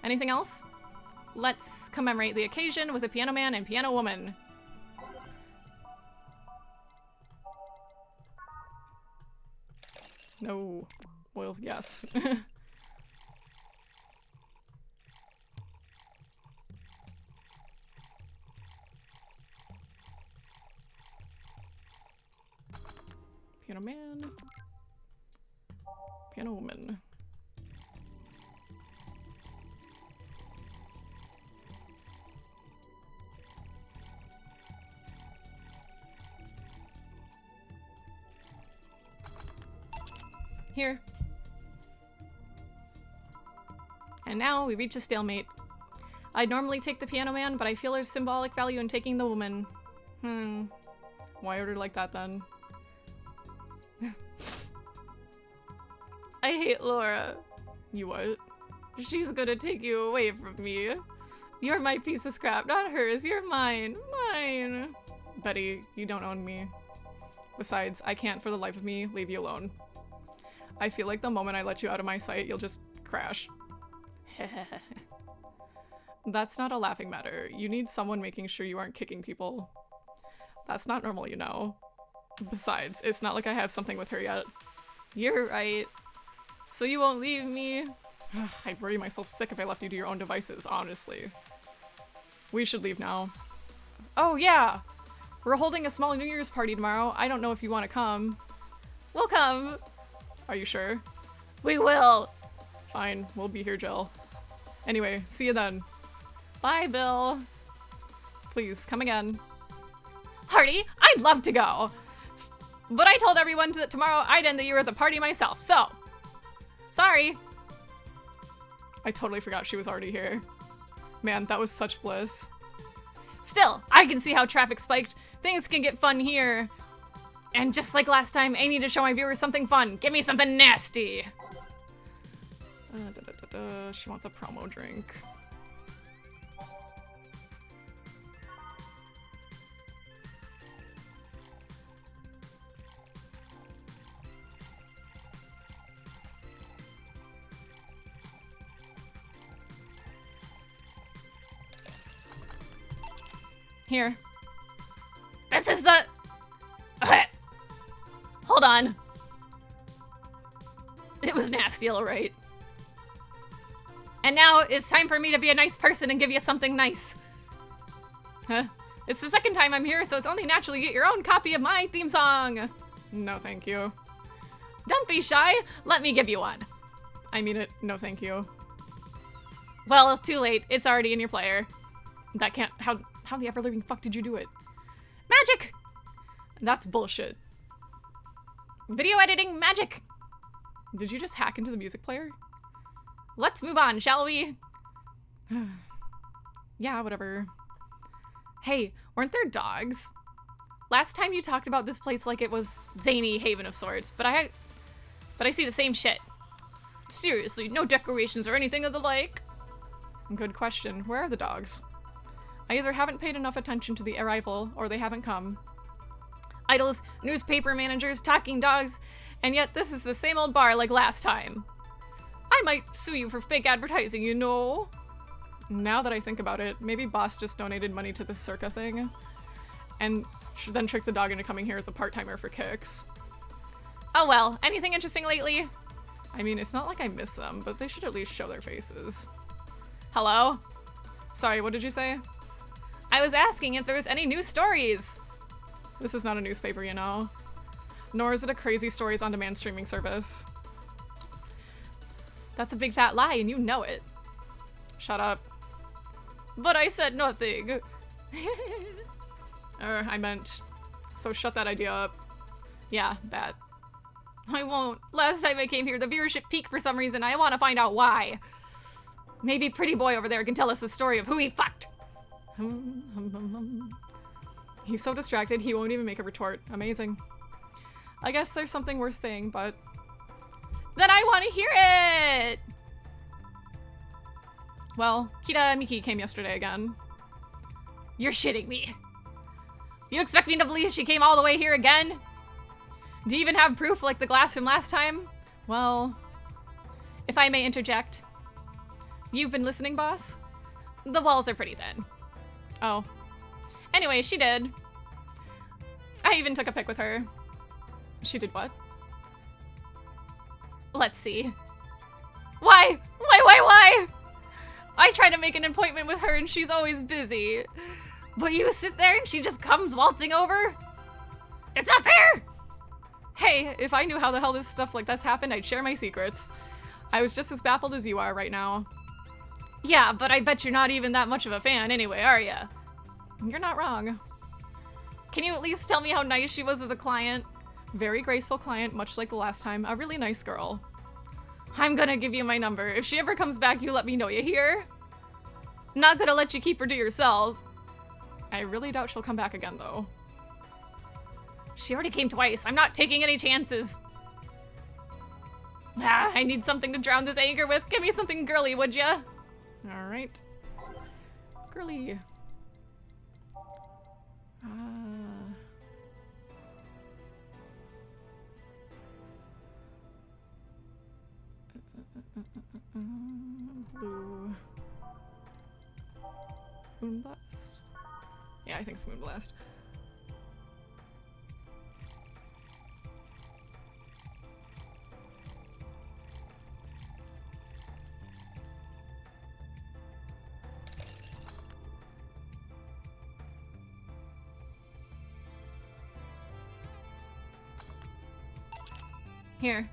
Anything else? Let's commemorate the occasion with a piano man and piano woman. No. Well, yes. Piano man. Piano woman. Here. And now we reach a stalemate. I'd normally take the piano man, but I feel there's symbolic value in taking the woman. Why order like that then? I hate Laura. You what? She's gonna take you away from me. You're my piece of scrap, not hers. You're mine. Mine. Betty, you don't own me. Besides, I can't for the life of me leave you alone. I feel like the moment I let you out of my sight, you'll just crash. That's not a laughing matter. You need someone making sure you aren't kicking people. That's not normal, you know. Besides, it's not like I have something with her yet. You're right. So you won't leave me? I'd worry myself sick if I left you to your own devices, honestly. We should leave now. Oh yeah! We're holding a small New Year's party tomorrow. I don't know if you want to come. We'll come! Are you sure? We will! Fine, we'll be here, Jill. Anyway, see you then. Bye, Bill. Please, come again. Party? I'd love to go! But I told everyone that tomorrow I'd end the year at the party myself, so... Sorry! I totally forgot she was already here. Man, that was such bliss. Still, I can see how traffic spiked. Things can get fun here. And just like last time, I need to show my viewers something fun. Give me something nasty! She wants a promo drink. Here. This is the... Hold on. It was nasty, all right. And now it's time for me to be a nice person and give you something nice. Huh? It's the second time I'm here, so it's only natural you get your own copy of my theme song. No, thank you. Don't be shy. Let me give you one. I mean it. No, thank you. Well, too late. It's already in your player. That can't... How the ever-living fuck did you do it? Magic! That's bullshit. Video editing magic! Did you just hack into the music player? Let's move on, shall we? Yeah, whatever. Hey, weren't there dogs? Last time you talked about this place like it was zany haven of sorts, but I see the same shit. Seriously, no decorations or anything of the like? Good question. Where are the dogs? I either haven't paid enough attention to the arrival, or they haven't come. Idols, newspaper managers, talking dogs, and yet this is the same old bar like last time. I might sue you for fake advertising, you know? Now that I think about it, maybe Boss just donated money to this Circa thing, and then tricked the dog into coming here as a part-timer for kicks. Oh well, anything interesting lately? I mean, it's not like I miss them, but they should at least show their faces. Hello? Sorry, what did you say? I was asking if there was any news stories. This is not a newspaper, you know. Nor is it a crazy stories on demand streaming service. That's a big fat lie and you know it. Shut up. But I said nothing. I meant, so shut that idea up. Yeah, that. I won't. Last time I came here, the viewership peaked for some reason. I want to find out why. Maybe Pretty Boy over there can tell us the story of who he fucked. He's so distracted, he won't even make a retort. Amazing. I guess there's something worth saying, but... Then I want to hear it! Well, Kita Miki came yesterday again. You're shitting me. You expect me to believe she came all the way here again? Do you even have proof like the glass from last time? Well, if I may interject. You've been listening, boss? The walls are pretty thin. Oh. Anyway, she did. I even took a pic with her. She did what? Let's see. Why? Why? I try to make an appointment with her and she's always busy. But you sit there and she just comes waltzing over? It's not fair! Hey, if I knew how the hell this stuff like this happened, I'd share my secrets. I was just as baffled as you are right now. Yeah, but I bet you're not even that much of a fan anyway, are ya? You're not wrong. Can you at least tell me how nice she was as a client? Very graceful client, much like the last time. A really nice girl. I'm gonna give you my number. If she ever comes back, you let me know, you hear? Not gonna let you keep her to yourself. I really doubt she'll come back again, though. She already came twice. I'm not taking any chances. I need something to drown this anger with. Give me something girly, would ya? Alright. Girly. Blue. Moonblast. Yeah, I think it's Moonblast. Here.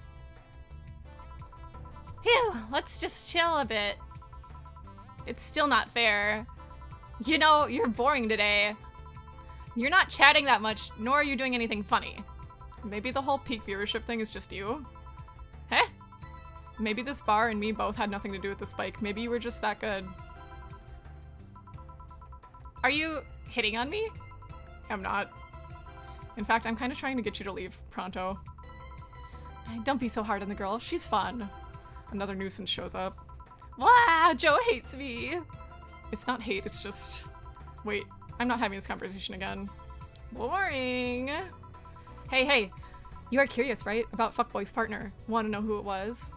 Phew, let's just chill a bit. It's still not fair. You know, you're boring today. You're not chatting that much, nor are you doing anything funny. Maybe the whole peak viewership thing is just you? Huh? Maybe this bar and me both had nothing to do with the spike. Maybe you were just that good. Are you hitting on me? I'm not. In fact, I'm kind of trying to get you to leave pronto. Don't be so hard on the girl. She's fun. Another nuisance shows up. Wow, Joe hates me. It's not hate, it's just... Wait, I'm not having this conversation again. Boring. Hey, you are curious, right? About Fuckboy's partner. Want to know who it was?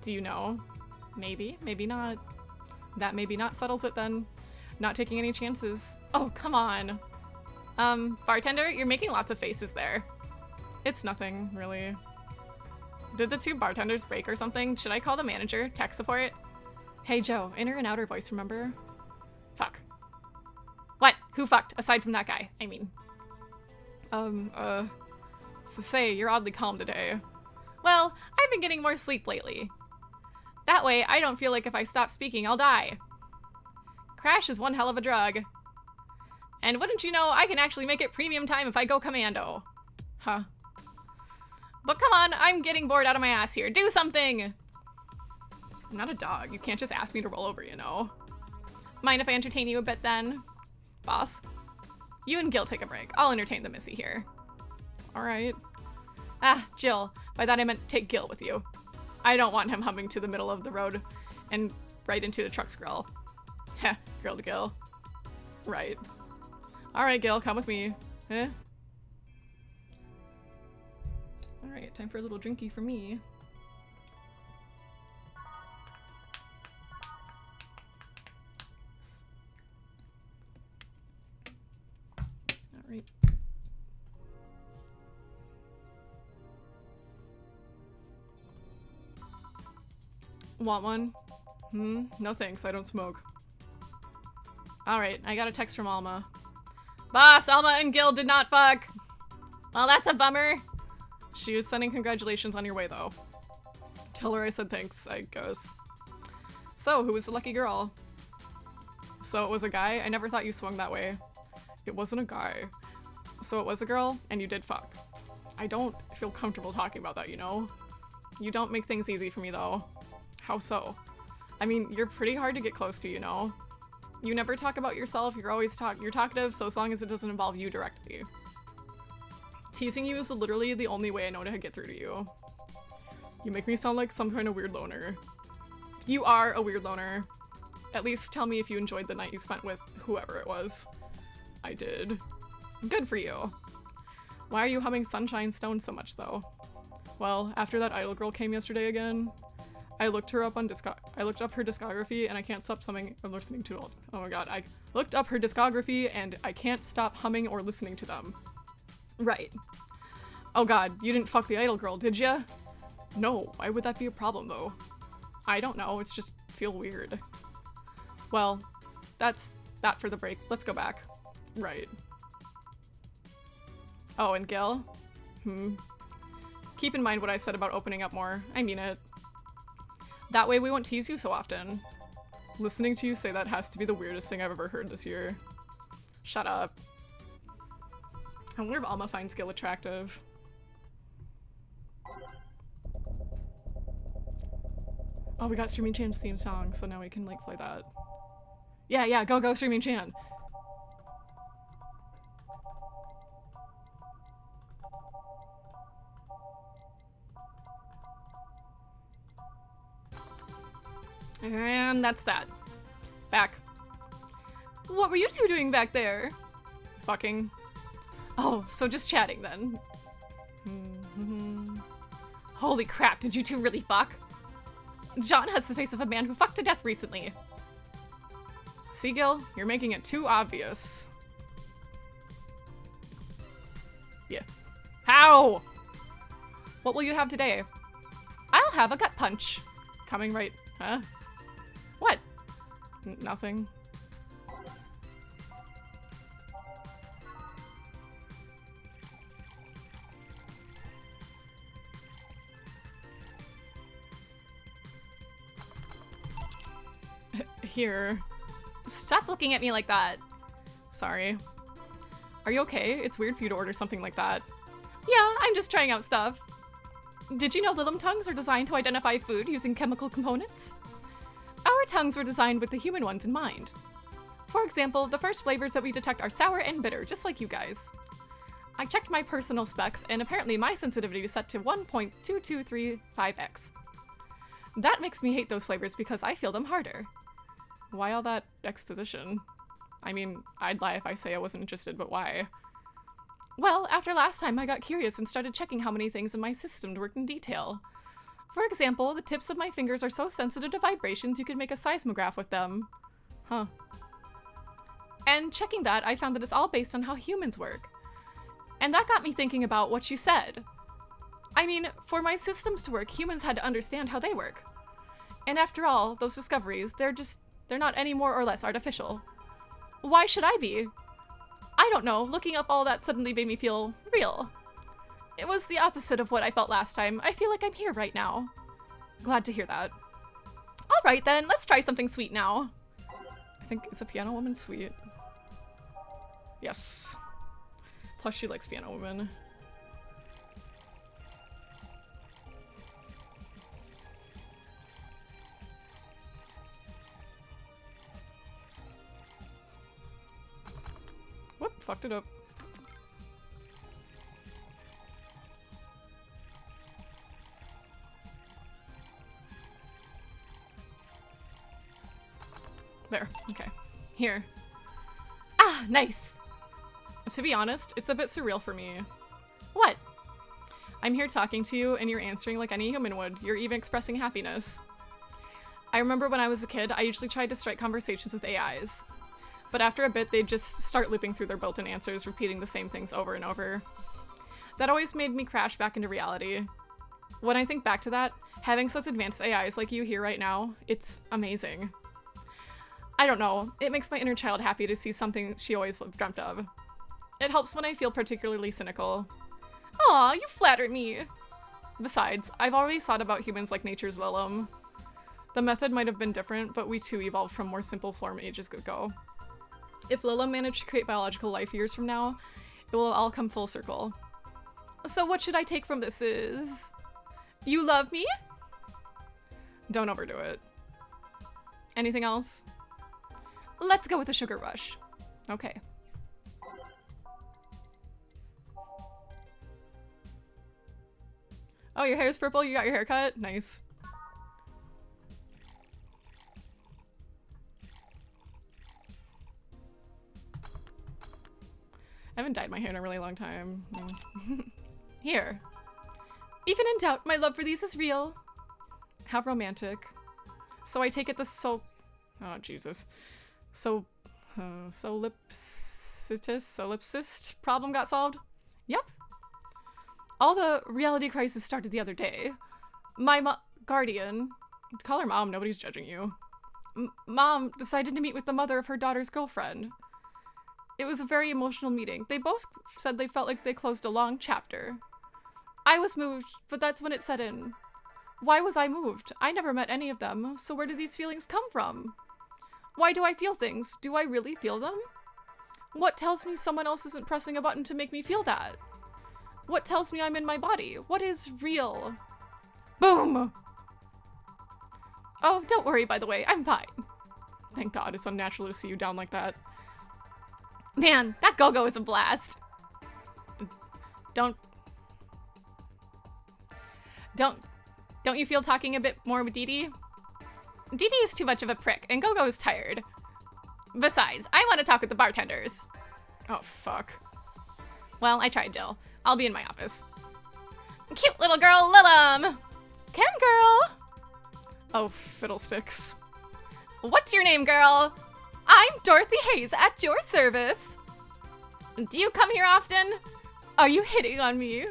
Do you know? Maybe, maybe not. That maybe not settles it then. Not taking any chances. Oh, come on. Bartender, you're making lots of faces there. It's nothing, really. Did the two bartenders break or something? Should I call the manager? Tech support? Hey, Joe. Inner and outer voice, remember? Fuck. What? Who fucked? Aside from that guy, I mean. So say, you're oddly calm today. Well, I've been getting more sleep lately. That way, I don't feel like if I stop speaking, I'll die. Crash is one hell of a drug. And wouldn't you know, I can actually make it premium time if I go commando. Huh. But come on, I'm getting bored out of my ass here. Do something! I'm not a dog. You can't just ask me to roll over, you know. Mind if I entertain you a bit then? Boss? You and Gil take a break. I'll entertain the missy here. Alright. Ah, Jill. By that I meant take Gil with you. I don't want him humming to the middle of the road and right into the truck's grill. Heh, girl to Gil. Right. Alright, Gil, come with me. Eh? Alright, time for a little drinky for me. Alright. Want one? No thanks, I don't smoke. Alright, I got a text from Alma. Boss, Alma and Gil did not fuck! Well, that's a bummer. She is sending congratulations on your way, though. Tell her I said thanks, I guess. So, who was the lucky girl? So it was a guy? I never thought you swung that way. It wasn't a guy. So it was a girl, and you did fuck. I don't feel comfortable talking about that, you know? You don't make things easy for me, though. How so? I mean, you're pretty hard to get close to, you know? You never talk about yourself, you're always you're talkative, so as long as it doesn't involve you directly. Teasing you is literally the only way I know to get through to you. You make me sound like some kind of weird loner. You are a weird loner. At least tell me if you enjoyed the night you spent with whoever it was. I did. Good for you. Why are you humming Sunshine Stone so much, though? Well, after that idol girl came yesterday again, I looked her up on I looked up her discography and I can't stop listening to it. Oh my god, I looked up her discography and I can't stop humming or listening to them. Right. Oh god, you didn't fuck the idol girl, did ya? No, why would that be a problem though? I don't know, it's just feel weird. Well, that's that for the break. Let's go back. Right. Oh, and Gil? Keep in mind what I said about opening up more. I mean it. That way we won't tease you so often. Listening to you say that has to be the weirdest thing I've ever heard this year. Shut up. I wonder if Alma finds Gil attractive. Oh, we got Streaming Chan's theme song, so now we can like play that. Yeah, go Streaming Chan. And that's that. Back. What were you two doing back there? Fucking. Oh, so just chatting then. Holy crap, did you two really fuck? John has the face of a man who fucked to death recently. See, Gil? You're making it too obvious. Yeah. How? What will you have today? I'll have a gut punch. Coming right, huh? What? Nothing. Here. Stop looking at me like that. Sorry. Are you okay? It's weird for you to order something like that. Yeah, I'm just trying out stuff. Did you know Lilim tongues are designed to identify food using chemical components? Our tongues were designed with the human ones in mind. For example, the first flavors that we detect are sour and bitter, just like you guys. I checked my personal specs, and apparently my sensitivity is set to 1.2235x. That makes me hate those flavors because I feel them harder. Why all that exposition? I mean, I'd lie if I say I wasn't interested, but why? Well, after last time I got curious and started checking how many things in my system worked in detail. For example, the tips of my fingers are so sensitive to vibrations you could make a seismograph with them. Huh. And checking that, I found that it's all based on how humans work. And that got me thinking about what you said. I mean, for my systems to work, humans had to understand how they work. And after all, those discoveries, they're not any more or less artificial. Why should I be? I don't know, looking up all that suddenly made me feel real. It was the opposite of what I felt last time. I feel like I'm here right now. Glad to hear that. All right then, let's try something sweet now. I think, is a piano woman sweet? Yes. Plus she likes piano woman. Whoop, fucked it up. There, okay. Here. Ah, nice! To be honest, it's a bit surreal for me. What? I'm here talking to you and you're answering like any human would. You're even expressing happiness. I remember when I was a kid, I usually tried to strike conversations with AIs. But after a bit, they'd just start looping through their built-in answers, repeating the same things over and over. That always made me crash back into reality. When I think back to that, having such advanced AIs like you here right now, it's amazing. I don't know, it makes my inner child happy to see something she always dreamt of. It helps when I feel particularly cynical. Aw, you flatter me! Besides, I've already thought about humans like nature's Willem. The method might have been different, but we too evolved from more simple form ages ago. If Lila managed to create biological life years from now, it will all come full circle. So what should I take from this is... You love me? Don't overdo it. Anything else? Let's go with the sugar rush. Okay. Oh, your hair's purple? You got your hair cut? Nice. I haven't dyed my hair in a really long time. Here. Even in doubt, my love for these is real. How romantic. So I take it the oh, Jesus. Solipsist problem got solved? Yep. All the reality crisis started the other day. My guardian, call her mom, nobody's judging you. Mom decided to meet with the mother of her daughter's girlfriend. It was a very emotional meeting. They both said they felt like they closed a long chapter. I was moved, but that's when it set in. Why was I moved? I never met any of them, so where do these feelings come from? Why do I feel things? Do I really feel them? What tells me someone else isn't pressing a button to make me feel that? What tells me I'm in my body? What is real? Boom! Oh, don't worry, by the way, I'm fine. Thank God, it's unnatural to see you down like that. Man, that go-go is a blast. Don't you feel talking a bit more with Dee Dee? Dee Dee is too much of a prick, and Go-Go is tired. Besides, I want to talk with the bartenders. Oh, fuck. Well, I tried, Jill. I'll be in my office. Cute little girl, Lilum! Chem girl! Oh, fiddlesticks. What's your name, girl? I'm Dorothy Hayes, at your service. Do you come here often? Are you hitting on me?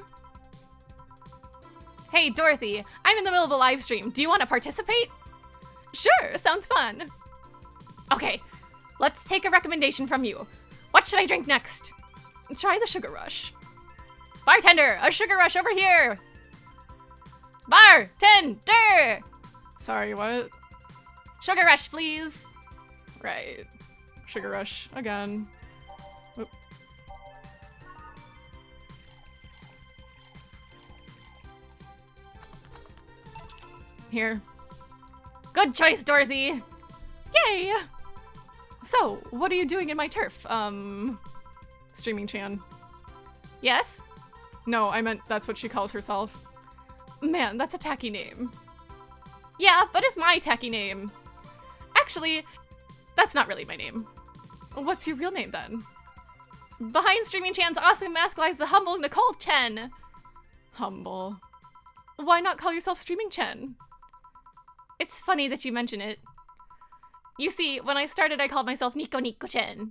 Hey, Dorothy, I'm in the middle of a live stream. Do you want to participate? Sure, sounds fun. Okay, let's take a recommendation from you. What should I drink next? Try the Sugar Rush. Bartender, a Sugar Rush over here! Bartender! Sorry, what? Sugar Rush, please. Right. Sugar Rush, again. Oop. Here. Good choice, Dorothy! Yay! So, what are you doing in my turf? Streaming Chan. Yes? No, I meant that's what she calls herself. Man, that's a tacky name. Yeah, but it's my tacky name. Actually, that's not really my name. What's your real name then? Behind Streaming Chan's awesome mask lies the humble Nicole Chen. Humble. Why not call yourself Streaming Chen? It's funny that you mention it. You see, when I started, I called myself Nico Nico Chen.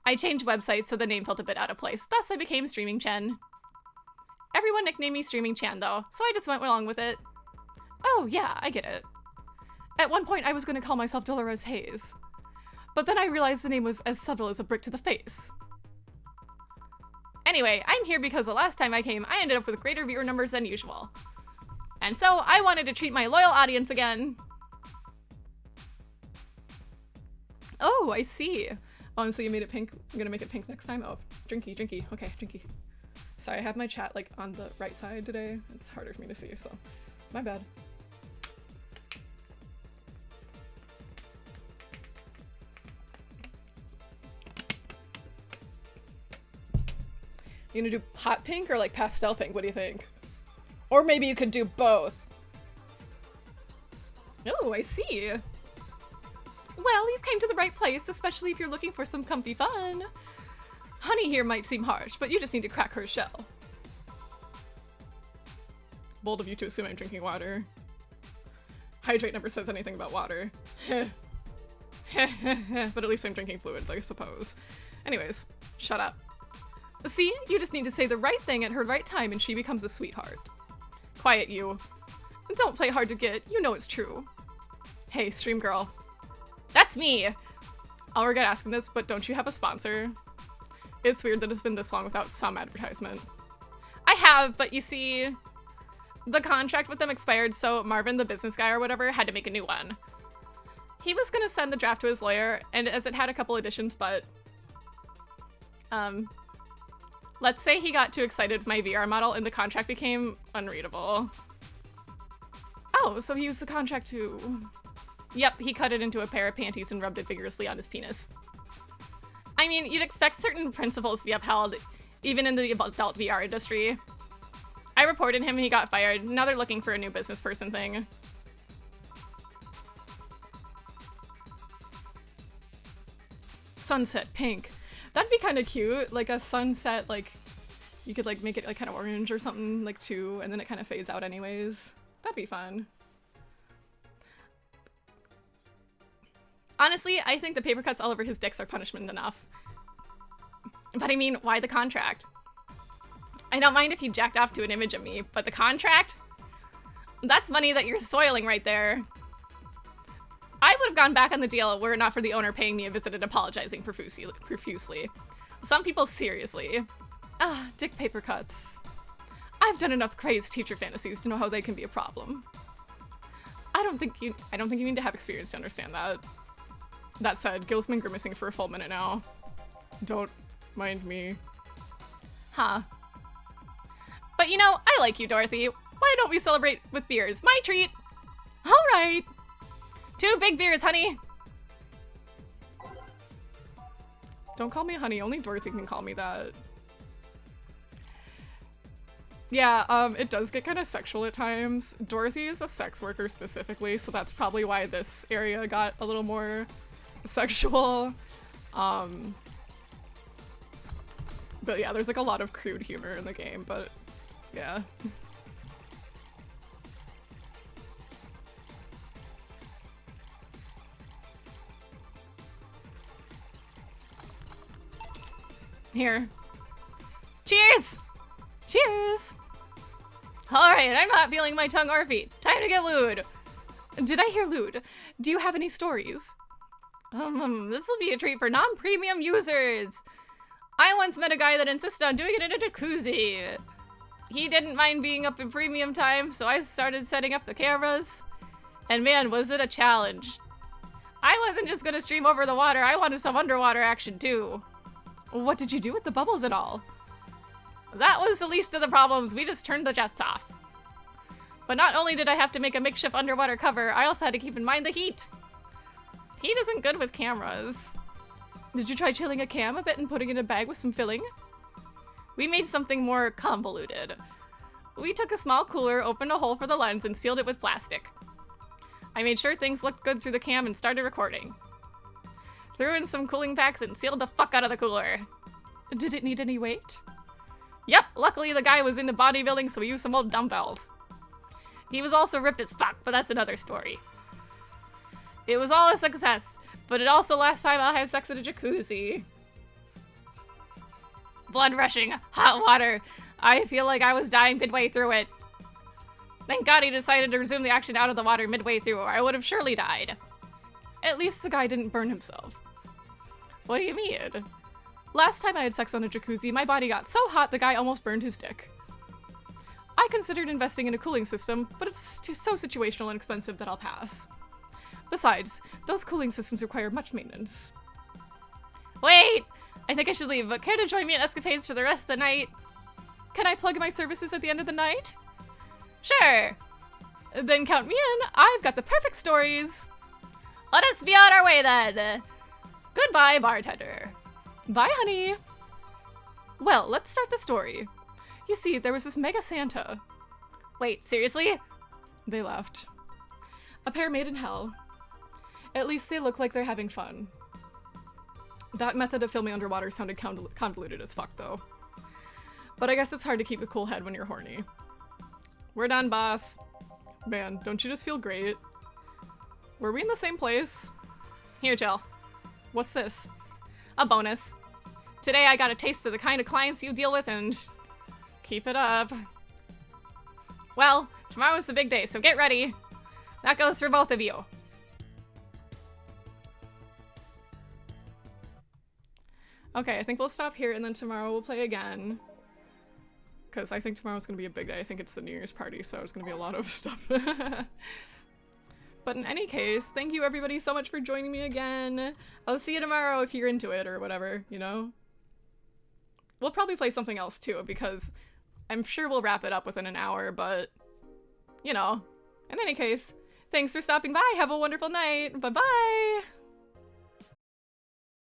I changed websites so the name felt a bit out of place. Thus, I became Streaming Chen. Everyone nicknamed me Streaming Chan, though, so I just went along with it. Oh, yeah, I get it. At one point, I was going to call myself Dolores Hayes. But then I realized the name was as subtle as a brick to the face. Anyway, I'm here because the last time I came, I ended up with greater viewer numbers than usual. And so, I wanted to treat my loyal audience again. Oh, I see. Oh, so you made it pink. I'm gonna make it pink next time. Oh, drinky, drinky. Okay, drinky. Sorry, I have my chat like on the right side today. It's harder for me to see, so my bad. You gonna do hot pink or like pastel pink? What do you think? Or maybe you could do both. Oh, I see. Well, you came to the right place, especially if you're looking for some comfy fun. Honey here might seem harsh, but you just need to crack her shell. Bold of you to assume I'm drinking water. Hydrate never says anything about water. But at least I'm drinking fluids, I suppose. Anyways, shut up. See, you just need to say the right thing at her right time and she becomes a sweetheart. Quiet, you. Don't play hard to get, you know it's true. Hey, stream girl. That's me! I'll regret asking this, but don't you have a sponsor? It's weird that it's been this long without some advertisement. I have, but you see, the contract with them expired, so Marvin, the business guy or whatever, had to make a new one. He was gonna send the draft to his lawyer, and as it had a couple additions, but let's say he got too excited with my VR model and the contract became unreadable. Oh, so he used the contract to... Yep, he cut it into a pair of panties and rubbed it vigorously on his penis. I mean, you'd expect certain principles to be upheld, even in the adult VR industry. I reported him and he got fired. Now they're looking for a new business person thing. Sunset pink. That'd be kind of cute. Like a sunset, like, you could like make it like kind of orange or something, like too, and then it kind of fades out anyways. That'd be fun. Honestly, I think the paper cuts all over his dicks are punishment enough. But I mean, why the contract? I don't mind if you jacked off to an image of me, but the contract? That's money that you're soiling right there. I would have gone back on the deal were it not for the owner paying me a visit and apologizing profusely. Some people seriously. Ah, dick paper cuts. I've done enough crazed teacher fantasies to know how they can be a problem. I don't think you need to have experience to understand that. That said, Gil's been grimacing for a full minute now. Don't mind me. Huh. But you know, I like you, Dorothy. Why don't we celebrate with beers? My treat! Alright! 2 big beers, honey! Don't call me honey, only Dorothy can call me that. Yeah, it does get kind of sexual at times. Dorothy is a sex worker specifically, so that's probably why this area got a little more sexual. But yeah, there's like a lot of crude humor in the game, but yeah. Here. Cheers! Cheers! Alright, I'm not feeling my tongue or feet. Time to get lewd. Did I hear lewd? Do you have any stories? This will be a treat for non-premium users. I once met a guy that insisted on doing it in a jacuzzi. He didn't mind being up in premium time, so I started setting up the cameras. And man, was it a challenge. I wasn't just gonna stream over the water, I wanted some underwater action too. What did you do with the bubbles and all? That was the least of the problems, we just turned the jets off. But not only did I have to make a makeshift underwater cover, I also had to keep in mind the heat. Heat isn't good with cameras. Did you try chilling a cam a bit and putting it in a bag with some filling? We made something more convoluted. We took a small cooler, opened a hole for the lens, and sealed it with plastic. I made sure things looked good through the cam and started recording. Threw in some cooling packs and sealed the fuck out of the cooler. Did it need any weight? Yep, luckily the guy was into bodybuilding, so we used some old dumbbells. He was also ripped as fuck, but that's another story. It was all a success, but it also last time I'll have sex in a jacuzzi. Blood rushing, hot water. I feel like I was dying midway through it. Thank God he decided to resume the action out of the water midway through, or I would have surely died. At least the guy didn't burn himself. What do you mean? Last time I had sex on a jacuzzi, my body got so hot the guy almost burned his dick. I considered investing in a cooling system, but it's so situational and expensive that I'll pass. Besides, those cooling systems require much maintenance. Wait! I think I should leave, but care to join me at Escapades for the rest of the night? Can I plug my services at the end of the night? Sure! Then count me in, I've got the perfect stories! Let us be on our way then! Goodbye, bartender. Bye, honey! Well, let's start the story. You see, there was this mega Santa. Wait, seriously? They left. A pair made in hell. At least they look like they're having fun. That method of filming underwater sounded convoluted as fuck, though. But I guess it's hard to keep a cool head when you're horny. We're done, boss. Man, don't you just feel great? Were we in the same place? Here, Jill. What's this? A bonus. Today I got a taste of the kind of clients you deal with and... keep it up. Well, tomorrow's the big day, so get ready. That goes for both of you. Okay, I think we'll stop here and then tomorrow we'll play again. Because I think tomorrow's going to be a big day. I think it's the New Year's party, so it's going to be a lot of stuff. But in any case, thank you everybody so much for joining me again. I'll see you tomorrow if you're into it or whatever, you know? We'll probably play something else too, because I'm sure we'll wrap it up within an hour, but, you know. In any case, thanks for stopping by. Have a wonderful night. Bye-bye!